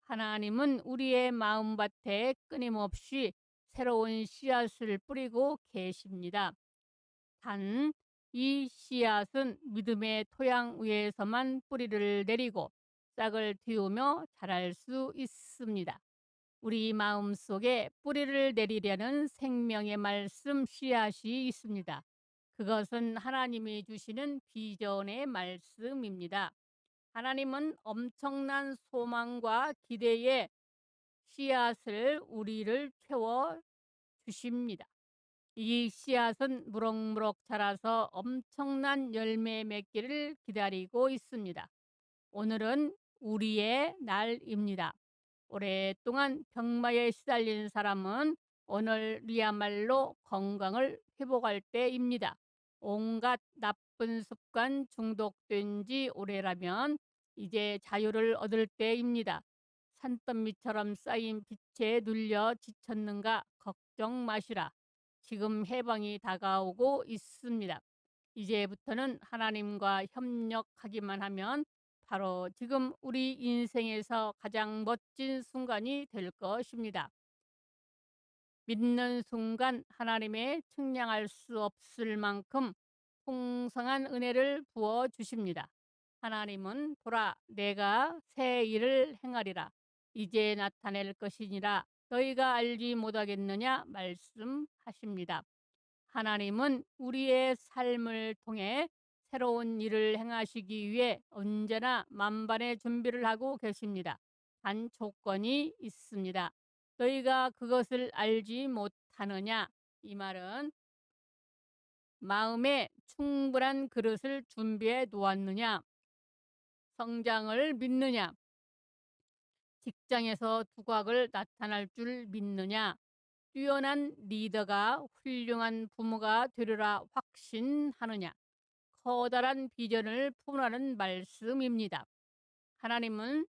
하나님은 우리의 마음밭에 끊임없이 새로운 씨앗을 뿌리고 계십니다. 단, 이 씨앗은 믿음의 토양 위에서만 뿌리를 내리고 싹을 틔우며 자랄 수 있습니다. 우리 마음 속에 뿌리를 내리려는 생명의 말씀 씨앗이 있습니다. 그것은 하나님이 주시는 비전의 말씀입니다. 하나님은 엄청난 소망과 기대의 씨앗을 우리를 채워 주십니다. 이 씨앗은 무럭무럭 자라서 엄청난 열매 맺기를 기다리고 있습니다. 오늘은 우리의 날입니다. 오랫동안 병마에 시달린 사람은 오늘이야말로 건강을 회복할 때입니다. 온갖 나쁜 습관 중독된 지 오래라면 이제 자유를 얻을 때입니다. 산더미처럼 쌓인 빛에 눌려 지쳤는가 걱정 마시라. 지금 해방이 다가오고 있습니다. 이제부터는 하나님과 협력하기만 하면 바로 지금 우리 인생에서 가장 멋진 순간이 될 것입니다. 믿는 순간 하나님의 측량할 수 없을 만큼 풍성한 은혜를 부어 주십니다. 하나님은 보라, 내가 새 일을 행하리라. 이제 나타낼 것이니라. 너희가 알지 못하겠느냐 말씀하십니다. 하나님은 우리의 삶을 통해 새로운 일을 행하시기 위해 언제나 만반의 준비를 하고 계십니다. 단 조건이 있습니다. 너희가 그것을 알지 못하느냐? 이 말은 마음에 충분한 그릇을 준비해 놓았느냐? 성장을 믿느냐? 직장에서 두각을 나타날 줄 믿느냐? 뛰어난 리더가 훌륭한 부모가 되리라 확신하느냐? 커다란 비전을 품으라는 말씀입니다. 하나님은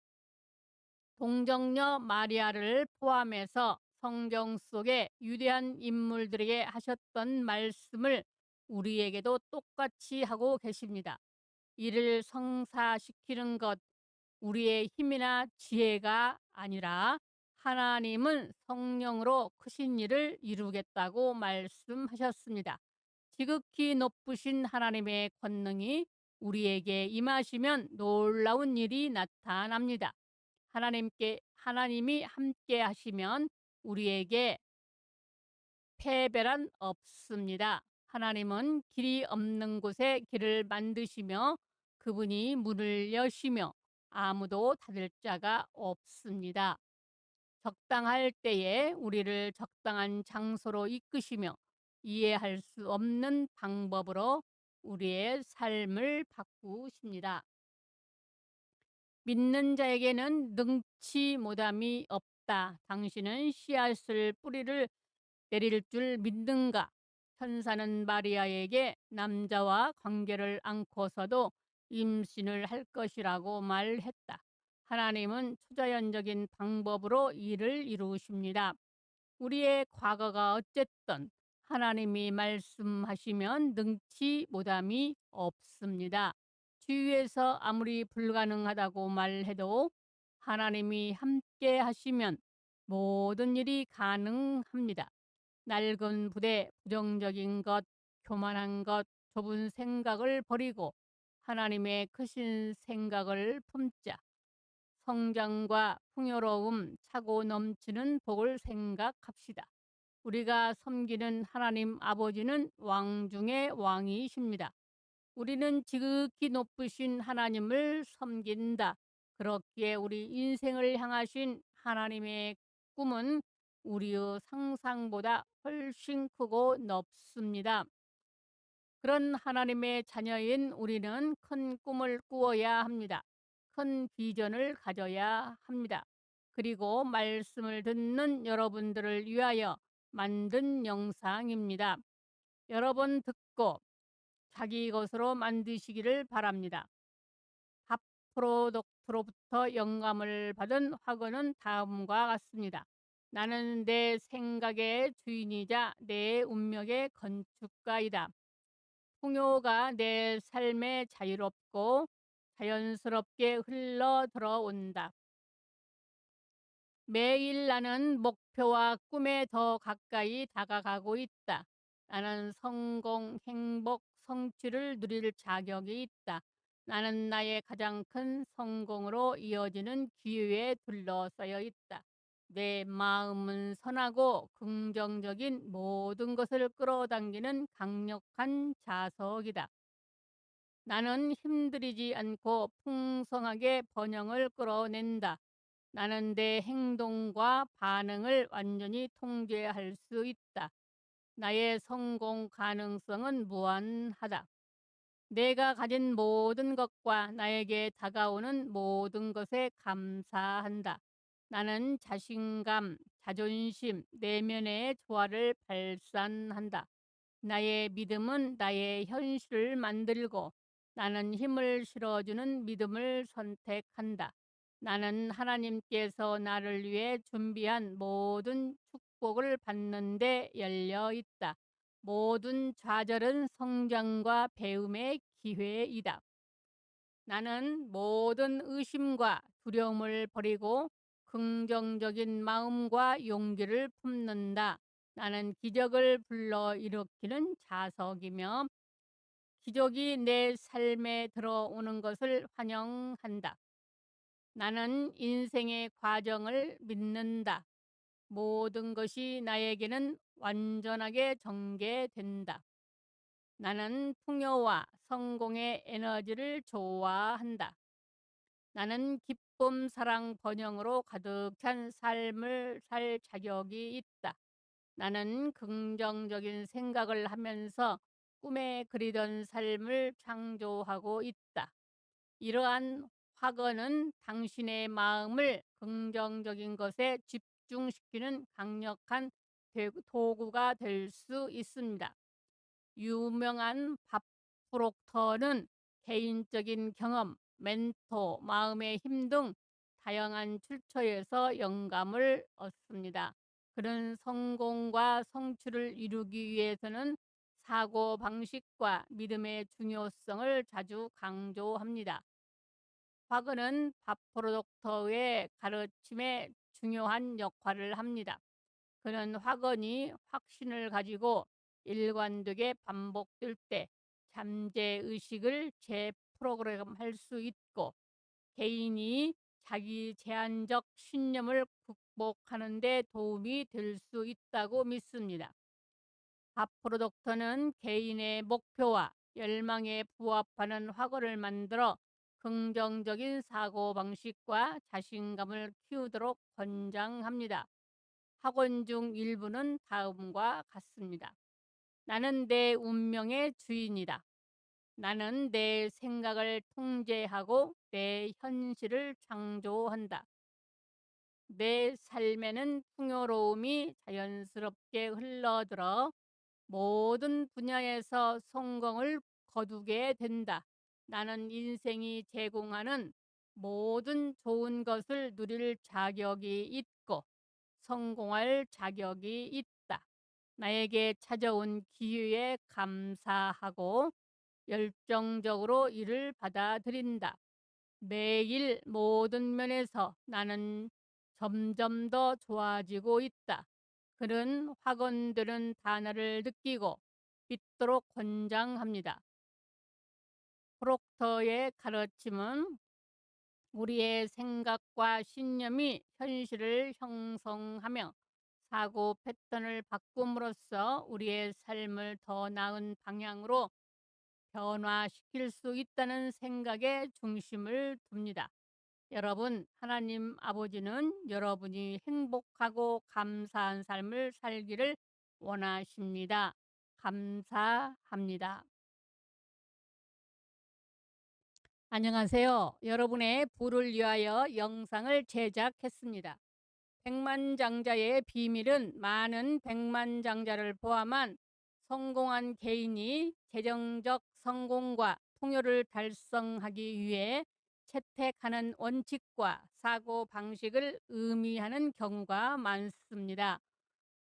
동정녀 마리아를 포함해서 성경 속의 위대한 인물들에게 하셨던 말씀을 우리에게도 똑같이 하고 계십니다. 이를 성사시키는 것, 우리의 힘이나 지혜가 아니라 하나님은 성령으로 크신 일을 이루겠다고 말씀하셨습니다. 지극히 높으신 하나님의 권능이 우리에게 임하시면 놀라운 일이 나타납니다. 하나님이 함께 하시면 우리에게 패배란 없습니다. 하나님은 길이 없는 곳에 길을 만드시며 그분이 문을 여시며 아무도 닫을 자가 없습니다. 적당할 때에 우리를 적당한 장소로 이끄시며 이해할 수 없는 방법으로 우리의 삶을 바꾸십니다. 믿는 자에게는 능치 못함이 없다. 당신은 씨앗을 뿌리를 내릴 줄 믿는가? 천사는 마리아에게 남자와 관계를 않고서도 임신을 할 것이라고 말했다. 하나님은 초자연적인 방법으로 일을 이루십니다. 우리의 과거가 어쨌든 하나님이 말씀하시면 능치 못함이 없습니다. 주위에서 아무리 불가능하다고 말해도 하나님이 함께 하시면 모든 일이 가능합니다. 낡은 부대, 부정적인 것, 교만한 것, 좁은 생각을 버리고 하나님의 크신 생각을 품자. 성장과 풍요로움, 차고 넘치는 복을 생각합시다. 우리가 섬기는 하나님 아버지는 왕 중의 왕이십니다. 우리는 지극히 높으신 하나님을 섬긴다. 그렇기에 우리 인생을 향하신 하나님의 꿈은 우리의 상상보다 훨씬 크고 높습니다. 그런 하나님의 자녀인 우리는 큰 꿈을 꾸어야 합니다. 큰 비전을 가져야 합니다. 그리고 말씀을 듣는 여러분들을 위하여 만든 영상입니다. 여러 번 듣고 자기 것으로 만드시기를 바랍니다. 밥 프로덕트로부터 영감을 받은 화근은 다음과 같습니다. 나는 내 생각의 주인이자 내 운명의 건축가이다. 풍요가 내 삶에 자유롭고 자연스럽게 흘러 들어온다. 매일 나는 목표와 꿈에 더 가까이 다가가고 있다. 나는 성공, 행복, 성취를 누릴 자격이 있다. 나는 나의 가장 큰 성공으로 이어지는 기회에 둘러싸여 있다. 내 마음은 선하고 긍정적인 모든 것을 끌어당기는 강력한 자석이다. 나는 힘들이지 않고 풍성하게 번영을 끌어낸다. 나는 내 행동과 반응을 완전히 통제할 수 있다. 나의 성공 가능성은 무한하다. 내가 가진 모든 것과 나에게 다가오는 모든 것에 감사한다. 나는 자신감, 자존심, 내면의 조화를 발산한다. 나의 믿음은 나의 현실을 만들고 나는 힘을 실어주는 믿음을 선택한다. 나는 하나님께서 나를 위해 준비한 모든 축복을 받는 데 열려 있다. 모든 좌절은 성장과 배움의 기회이다. 나는 모든 의심과 두려움을 버리고 긍정적인 마음과 용기를 품는다. 나는 기적을 불러일으키는 자석이며 기적이 내 삶에 들어오는 것을 환영한다. 나는 인생의 과정을 믿는다. 모든 것이 나에게는 완전하게 전개된다. 나는 풍요와 성공의 에너지를 좋아한다. 나는 기쁨, 사랑, 번영으로 가득 찬 삶을 살 자격이 있다. 나는 긍정적인 생각을 하면서 꿈에 그리던 삶을 창조하고 있다. 이러한 확언은 당신의 마음을 긍정적인 것에 집중시키는 강력한 도구가 될 수 있습니다. 유명한 밥 프록터는 개인적인 경험, 멘토, 마음의 힘 등 다양한 출처에서 영감을 얻습니다. 그런 성공과 성취를 이루기 위해서는 사고 방식과 믿음의 중요성을 자주 강조합니다. 화근은 밥 프로덕터의 가르침에 중요한 역할을 합니다. 그는 확언이 확신을 가지고 일관되게 반복될 때 잠재의식을 재프로그램할 수 있고 개인이 자기 제한적 신념을 극복하는 데 도움이 될 수 있다고 믿습니다. 밥 프로덕터는 개인의 목표와 열망에 부합하는 확언을 만들어 긍정적인 사고방식과 자신감을 키우도록 권장합니다. 학원 중 일부는 다음과 같습니다. 나는 내 운명의 주인이다. 나는 내 생각을 통제하고 내 현실을 창조한다. 내 삶에는 풍요로움이 자연스럽게 흘러들어 모든 분야에서 성공을 거두게 된다. 나는 인생이 제공하는 모든 좋은 것을 누릴 자격이 있고 성공할 자격이 있다. 나에게 찾아온 기회에 감사하고 열정적으로 이를 받아들인다. 매일 모든 면에서 나는 점점 더 좋아지고 있다. 그런 확언되는 단어를 느끼고 믿도록 권장합니다. 프록터의 가르침은 우리의 생각과 신념이 현실을 형성하며 사고 패턴을 바꿈으로써 우리의 삶을 더 나은 방향으로 변화시킬 수 있다는 생각에 중심을 둡니다. 여러분, 하나님 아버지는 여러분이 행복하고 감사한 삶을 살기를 원하십니다. 감사합니다. 안녕하세요. 여러분의 부를 위하여 영상을 제작했습니다. 백만장자의 비밀은 많은 백만장자를 포함한 성공한 개인이 재정적 성공과 풍요를 달성하기 위해 채택하는 원칙과 사고 방식을 의미하는 경우가 많습니다.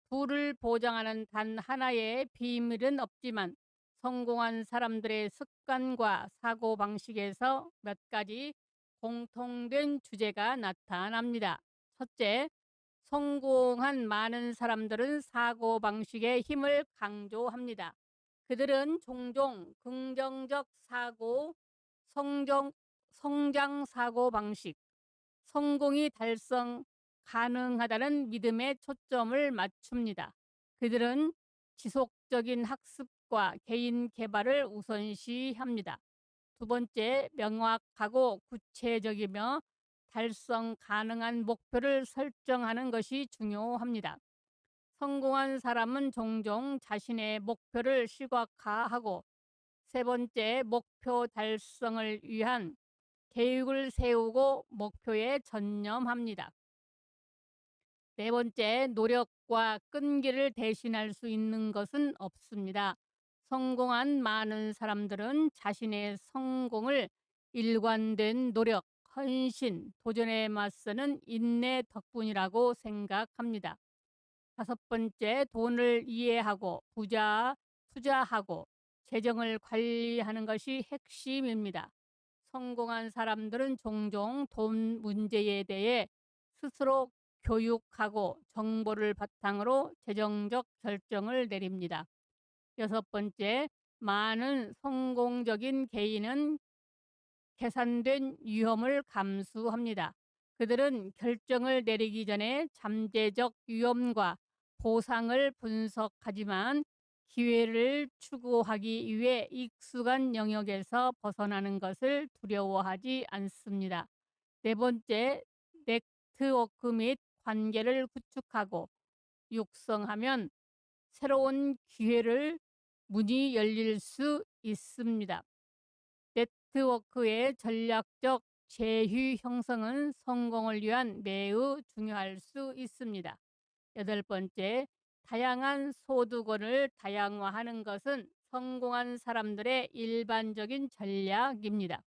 부를 보장하는 단 하나의 비밀은 없지만 성공한 사람들의 습관과 사고 방식에서 몇 가지 공통된 주제가 나타납니다. 첫째, 성공한 많은 사람들은 사고 방식의 힘을 강조합니다. 그들은 종종 긍정적 사고, 성장 사고 방식, 성공이 달성 가능하다는 믿음에 초점을 맞춥니다. 그들은 지속적인 학습과 개인 개발을 우선시합니다. 두 번째, 명확하고 구체적이며 달성 가능한 목표를 설정하는 것이 중요합니다. 성공한 사람은 종종 자신의 목표를 시각화하고 세 번째, 목표 달성을 위한 계획을 세우고 목표에 전념합니다. 네 번째, 노력과 끈기를 대신할 수 있는 것은 없습니다. 성공한 많은 사람들은 자신의 성공을 일관된 노력, 헌신, 도전에 맞서는 인내 덕분이라고 생각합니다. 다섯 번째, 돈을 이해하고 투자하고 재정을 관리하는 것이 핵심입니다. 성공한 사람들은 종종 돈 문제에 대해 스스로 교육하고 정보를 바탕으로 재정적 결정을 내립니다. 여섯 번째, 많은 성공적인 개인은 계산된 위험을 감수합니다. 그들은 결정을 내리기 전에 잠재적 위험과 보상을 분석하지만 기회를 추구하기 위해 익숙한 영역에서 벗어나는 것을 두려워하지 않습니다. 네 번째, 네트워크 및 관계를 구축하고 육성하면 새로운 기회를 문이 열릴 수 있습니다. 네트워크의 전략적 제휴 형성은 성공을 위한 매우 중요할 수 있습니다. 여덟 번째, 다양한 소득원을 다양화하는 것은 성공한 사람들의 일반적인 전략입니다.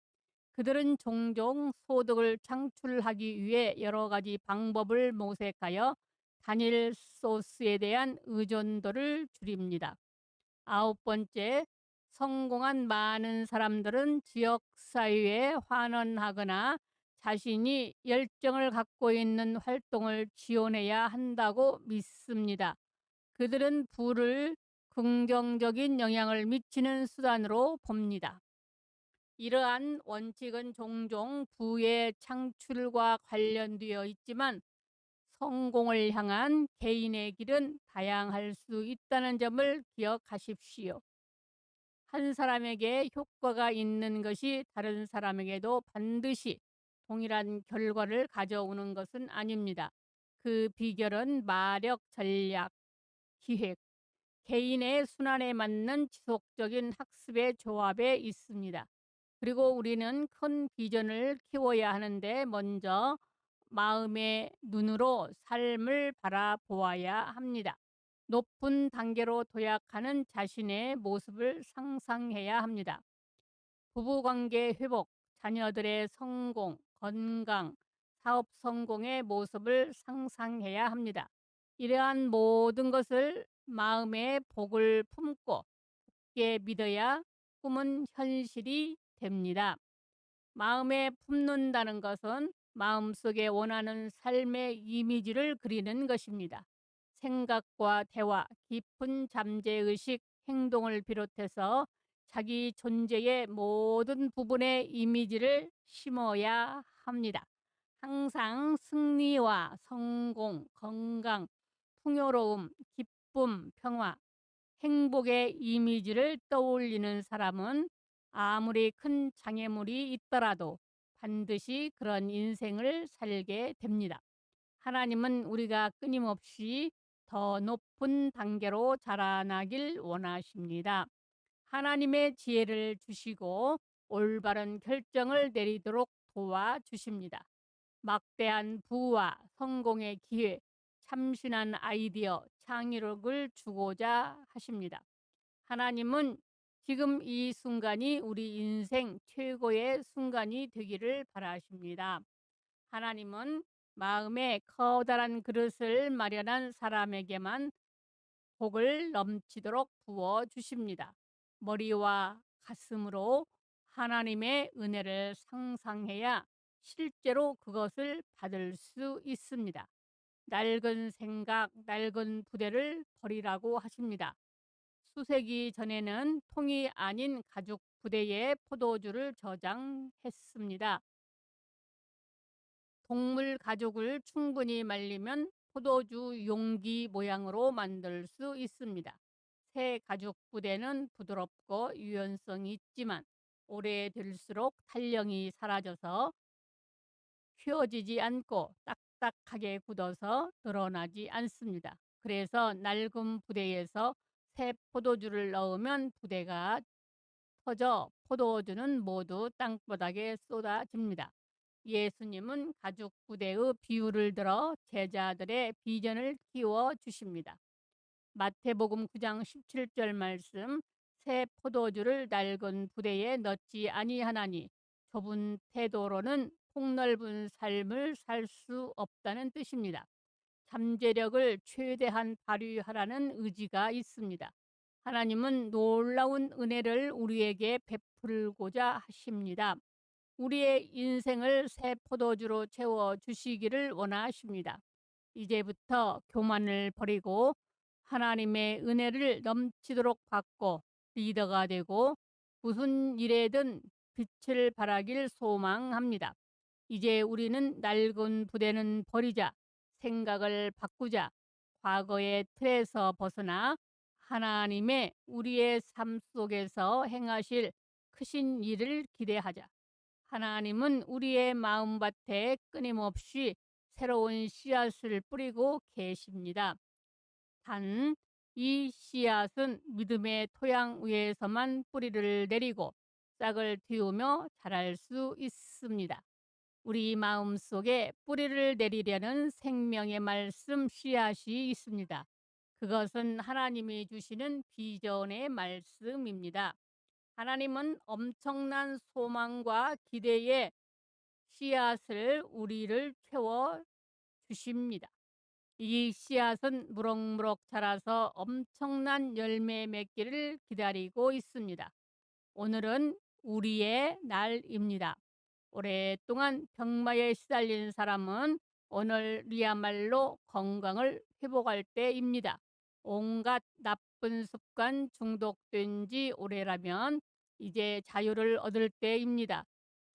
그들은 종종 소득을 창출하기 위해 여러 가지 방법을 모색하여 단일 소스에 대한 의존도를 줄입니다. 아홉 번째, 성공한 많은 사람들은 지역사회에 환원하거나 자신이 열정을 갖고 있는 활동을 지원해야 한다고 믿습니다. 그들은 부를 긍정적인 영향을 미치는 수단으로 봅니다. 이러한 원칙은 종종 부의 창출과 관련되어 있지만 성공을 향한 개인의 길은 다양할 수 있다는 점을 기억하십시오. 한 사람에게 효과가 있는 것이 다른 사람에게도 반드시 동일한 결과를 가져오는 것은 아닙니다. 그 비결은 마력, 전략, 기획, 개인의 순환에 맞는 지속적인 학습의 조합에 있습니다. 그리고 우리는 큰 비전을 키워야 하는데 먼저 마음의 눈으로 삶을 바라보아야 합니다. 높은 단계로 도약하는 자신의 모습을 상상해야 합니다. 부부관계 회복, 자녀들의 성공, 건강, 사업 성공의 모습을 상상해야 합니다. 이러한 모든 것을 마음의 복을 품고 굳게 믿어야 꿈은 현실이 됩니다. 마음에 품는다는 것은 마음속에 원하는 삶의 이미지를 그리는 것입니다. 생각과 대화, 깊은 잠재의식, 행동을 비롯해서 자기 존재의 모든 부분에 이미지를 심어야 합니다. 항상 승리와 성공, 건강, 풍요로움, 기쁨, 평화, 행복의 이미지를 떠올리는 사람은 아무리 큰 장애물이 있더라도 반드시 그런 인생을 살게 됩니다. 하나님은 우리가 끊임없이 더 높은 단계로 자라나길 원하십니다. 하나님의 지혜를 주시고 올바른 결정을 내리도록 도와주십니다. 막대한 부와 성공의 기회, 참신한 아이디어, 창의력을 주고자 하십니다. 하나님은 지금 이 순간이 우리 인생 최고의 순간이 되기를 바라십니다. 하나님은 마음에 커다란 그릇을 마련한 사람에게만 복을 넘치도록 부어 주십니다. 머리와 가슴으로 하나님의 은혜를 상상해야 실제로 그것을 받을 수 있습니다. 낡은 생각, 낡은 부대를 버리라고 하십니다. 수세기 전에는 통이 아닌 가죽 부대에 포도주를 저장했습니다. 동물 가죽을 충분히 말리면 포도주 용기 모양으로 만들 수 있습니다. 새 가죽 부대는 부드럽고 유연성이 있지만 오래될수록 탄력이 사라져서 휘어지지 않고 딱딱하게 굳어서 드러나지 않습니다. 그래서 낡은 부대에서 새 포도주를 넣으면 부대가 터져 포도주는 모두 땅바닥에 쏟아집니다. 예수님은 가죽 부대의 비유를 들어 제자들의 비전을 키워 주십니다. 마태복음 9장 17절 말씀, 새 포도주를 낡은 부대에 넣지 아니하나니 좁은 태도로는 폭넓은 삶을 살 수 없다는 뜻입니다. 잠재력을 최대한 발휘하라는 의지가 있습니다. 하나님은 놀라운 은혜를 우리에게 베풀고자 하십니다. 우리의 인생을 새 포도주로 채워 주시기를 원하십니다. 이제부터 교만을 버리고 하나님의 은혜를 넘치도록 받고 리더가 되고 무슨 일에든 빛을 발하길 소망합니다. 이제 우리는 낡은 부대는 버리자, 생각을 바꾸자, 과거의 틀에서 벗어나 하나님의 우리의 삶 속에서 행하실 크신 일을 기대하자. 하나님은 우리의 마음밭에 끊임없이 새로운 씨앗을 뿌리고 계십니다. 단, 이 씨앗은 믿음의 토양 위에서만 뿌리를 내리고 싹을 틔우며 자랄 수 있습니다. 우리 마음 속에 뿌리를 내리려는 생명의 말씀 씨앗이 있습니다. 그것은 하나님이 주시는 비전의 말씀입니다. 하나님은 엄청난 소망과 기대의 씨앗을 우리를 채워 주십니다. 이 씨앗은 무럭무럭 자라서 엄청난 열매 맺기를 기다리고 있습니다. 오늘은 우리의 날입니다. 오랫동안 병마에 시달린 사람은 오늘이야말로 건강을 회복할 때입니다. 온갖 나쁜 습관 중독된 지 오래라면 이제 자유를 얻을 때입니다.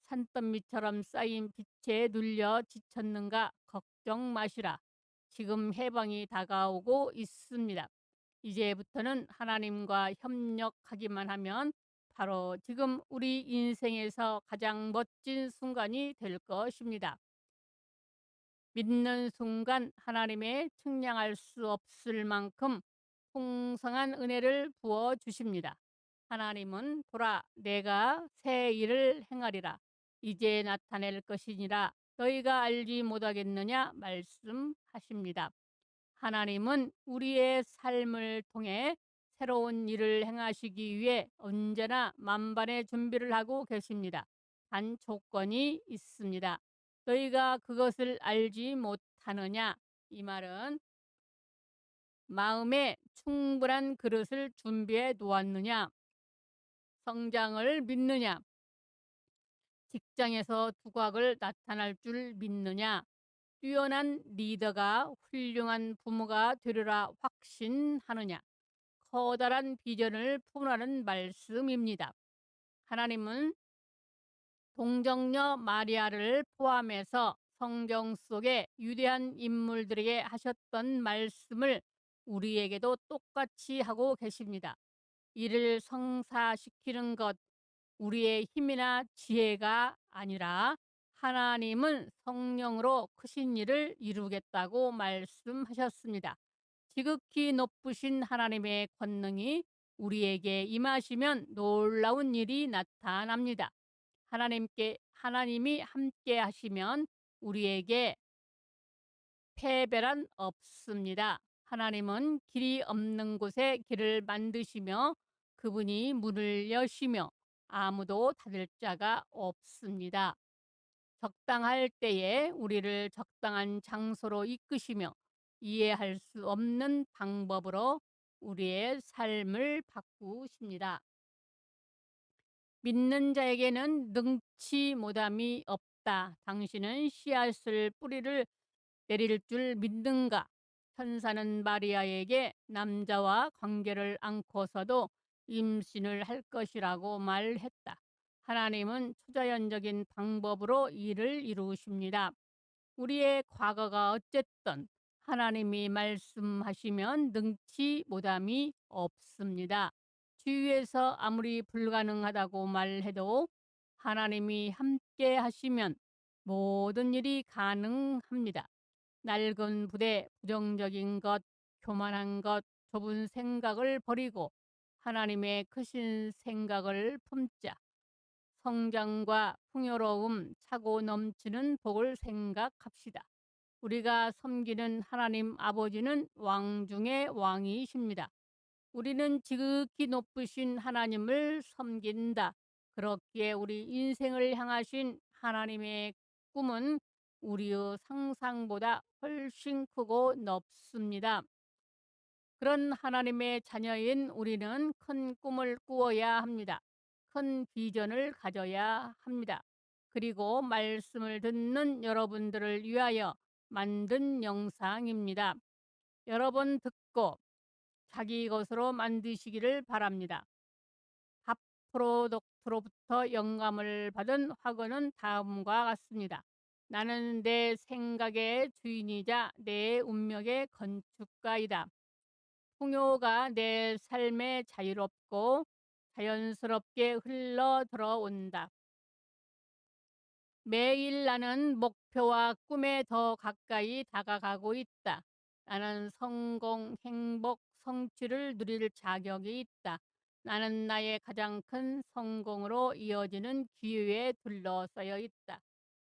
산더미처럼 쌓인 빛에 눌려 지쳤는가 걱정 마시라. 지금 해방이 다가오고 있습니다. 이제부터는 하나님과 협력하기만 하면 바로 지금 우리 인생에서 가장 멋진 순간이 될 것입니다. 믿는 순간 하나님의 측량할 수 없을 만큼 풍성한 은혜를 부어 주십니다. 하나님은 보라, 내가 새 일을 행하리라. 이제 나타낼 것이니라. 너희가 알지 못하겠느냐 말씀하십니다. 하나님은 우리의 삶을 통해 새로운 일을 행하시기 위해 언제나 만반의 준비를 하고 계십니다. 단 조건이 있습니다. 너희가 그것을 알지 못하느냐? 이 말은 마음에 충분한 그릇을 준비해 놓았느냐? 성장을 믿느냐? 직장에서 두각을 나타날 줄 믿느냐? 뛰어난 리더가 훌륭한 부모가 되리라 확신하느냐? 커다란 비전을 품으라는 말씀입니다. 하나님은 동정녀 마리아를 포함해서 성경 속의 위대한 인물들에게 하셨던 말씀을 우리에게도 똑같이 하고 계십니다. 이를 성사시키는 것, 우리의 힘이나 지혜가 아니라 하나님은 성령으로 크신 일을 이루겠다고 말씀하셨습니다. 지극히 높으신 하나님의 권능이 우리에게 임하시면 놀라운 일이 나타납니다. 하나님이 함께 하시면 우리에게 패배란 없습니다. 하나님은 길이 없는 곳에 길을 만드시며 그분이 문을 여시며 아무도 닫을 자가 없습니다. 적당할 때에 우리를 적당한 장소로 이끄시며 이해할 수 없는 방법으로 우리의 삶을 바꾸십니다. 믿는 자에게는 능치 못함이 없다. 당신은 씨앗을 뿌리를 내릴 줄 믿는가? 천사는 마리아에게 남자와 관계를 않고서도 임신을 할 것이라고 말했다. 하나님은 초자연적인 방법으로 일을 이루십니다. 우리의 과거가 어쨌든 하나님이 말씀하시면 능치 못함이 없습니다. 주위에서 아무리 불가능하다고 말해도 하나님이 함께 하시면 모든 일이 가능합니다. 낡은 부대, 부정적인 것, 교만한 것, 좁은 생각을 버리고 하나님의 크신 생각을 품자. 성장과 풍요로움, 차고 넘치는 복을 생각합시다. 우리가 섬기는 하나님 아버지는 왕 중의 왕이십니다. 우리는 지극히 높으신 하나님을 섬긴다. 그렇기에 우리 인생을 향하신 하나님의 꿈은 우리의 상상보다 훨씬 크고 높습니다. 그런 하나님의 자녀인 우리는 큰 꿈을 꾸어야 합니다. 큰 비전을 가져야 합니다. 그리고 말씀을 듣는 여러분들을 위하여 만든 영상입니다. 여러 번 듣고 자기 것으로 만드시기를 바랍니다. 밥 프로덕트로부터 영감을 받은 화근은 다음과 같습니다. 나는 내 생각의 주인이자 내 운명의 건축가이다. 풍요가 내 삶에 자유롭고 자연스럽게 흘러 들어온다. 매일 나는 목표와 꿈에 더 가까이 다가가고 있다. 나는 성공, 행복, 성취를 누릴 자격이 있다. 나는 나의 가장 큰 성공으로 이어지는 기회에 둘러싸여 있다.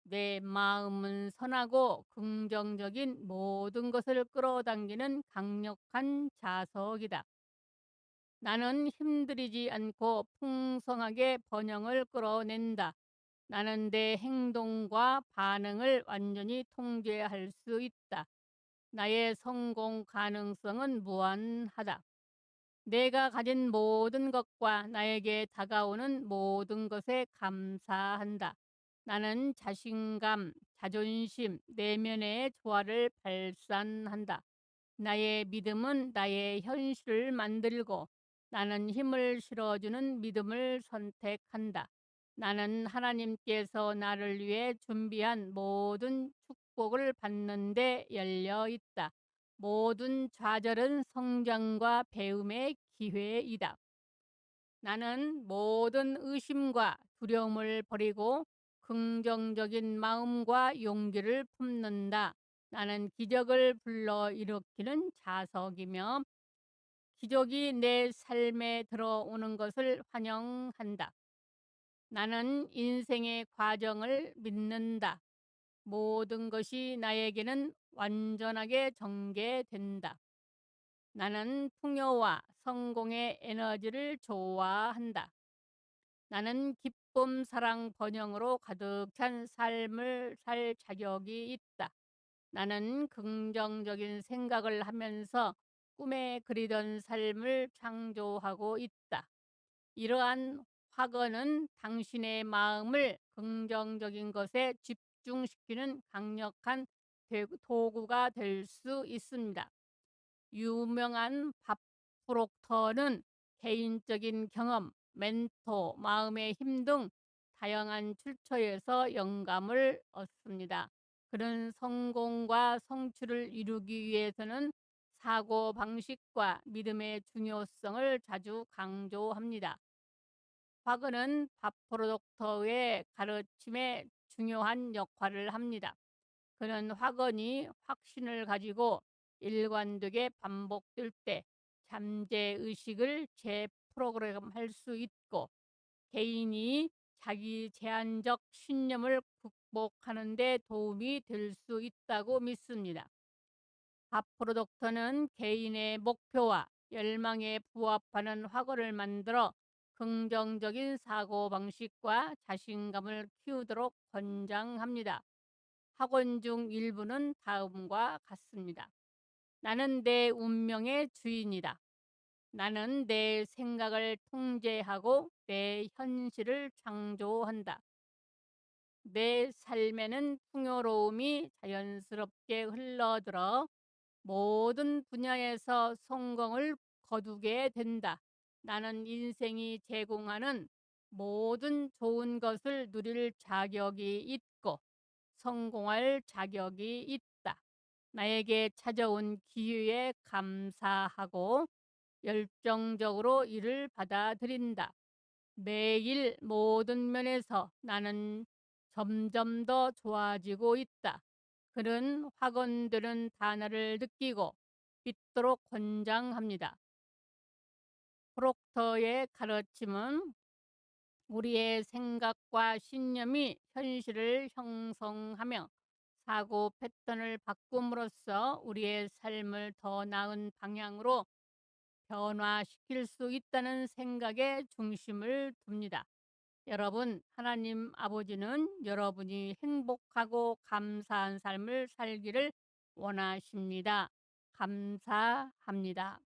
내 마음은 선하고 긍정적인 모든 것을 끌어당기는 강력한 자석이다. 나는 힘들이지 않고 풍성하게 번영을 끌어낸다. 나는 내 행동과 반응을 완전히 통제할 수 있다. 나의 성공 가능성은 무한하다. 내가 가진 모든 것과 나에게 다가오는 모든 것에 감사한다. 나는 자신감, 자존심, 내면의 조화를 발산한다. 나의 믿음은 나의 현실을 만들고 나는 힘을 실어주는 믿음을 선택한다. 나는 하나님께서 나를 위해 준비한 모든 축복을 받는 데 열려 있다. 모든 좌절은 성장과 배움의 기회이다. 나는 모든 의심과 두려움을 버리고 긍정적인 마음과 용기를 품는다. 나는 기적을 불러일으키는 자석이며 기적이 내 삶에 들어오는 것을 환영한다. 나는 인생의 과정을 믿는다. 모든 것이 나에게는 완전하게 전개된다. 나는 풍요와 성공의 에너지를 좋아한다. 나는 기쁨, 사랑, 번영으로 가득 찬 삶을 살 자격이 있다. 나는 긍정적인 생각을 하면서 꿈에 그리던 삶을 창조하고 있다. 이러한 확언은 당신의 마음을 긍정적인 것에 집중시키는 강력한 도구가 될 수 있습니다. 유명한 밥 프록터는 개인적인 경험, 멘토, 마음의 힘 등 다양한 출처에서 영감을 얻습니다. 그런 성공과 성취를 이루기 위해서는 사고 방식과 믿음의 중요성을 자주 강조합니다. 화근은 밥 프로덕터의 가르침에 중요한 역할을 합니다. 그는 확언이 확신을 가지고 일관되게 반복될 때 잠재의식을 재프로그램할 수 있고 개인이 자기 제한적 신념을 극복하는 데 도움이 될 수 있다고 믿습니다. 밥 프로덕터는 개인의 목표와 열망에 부합하는 확언을 만들어 긍정적인 사고방식과 자신감을 키우도록 권장합니다. 학원 중 일부는 다음과 같습니다. 나는 내 운명의 주인이다. 나는 내 생각을 통제하고 내 현실을 창조한다. 내 삶에는 풍요로움이 자연스럽게 흘러들어 모든 분야에서 성공을 거두게 된다. 나는 인생이 제공하는 모든 좋은 것을 누릴 자격이 있고 성공할 자격이 있다. 나에게 찾아온 기회에 감사하고 열정적으로 이를 받아들인다. 매일 모든 면에서 나는 점점 더 좋아지고 있다. 그는 확언되는 단어를 느끼고 믿도록 권장합니다. 프록터의 가르침은 우리의 생각과 신념이 현실을 형성하며 사고 패턴을 바꿈으로써 우리의 삶을 더 나은 방향으로 변화시킬 수 있다는 생각에 중심을 둡니다. 여러분, 하나님 아버지는 여러분이 행복하고 감사한 삶을 살기를 원하십니다. 감사합니다.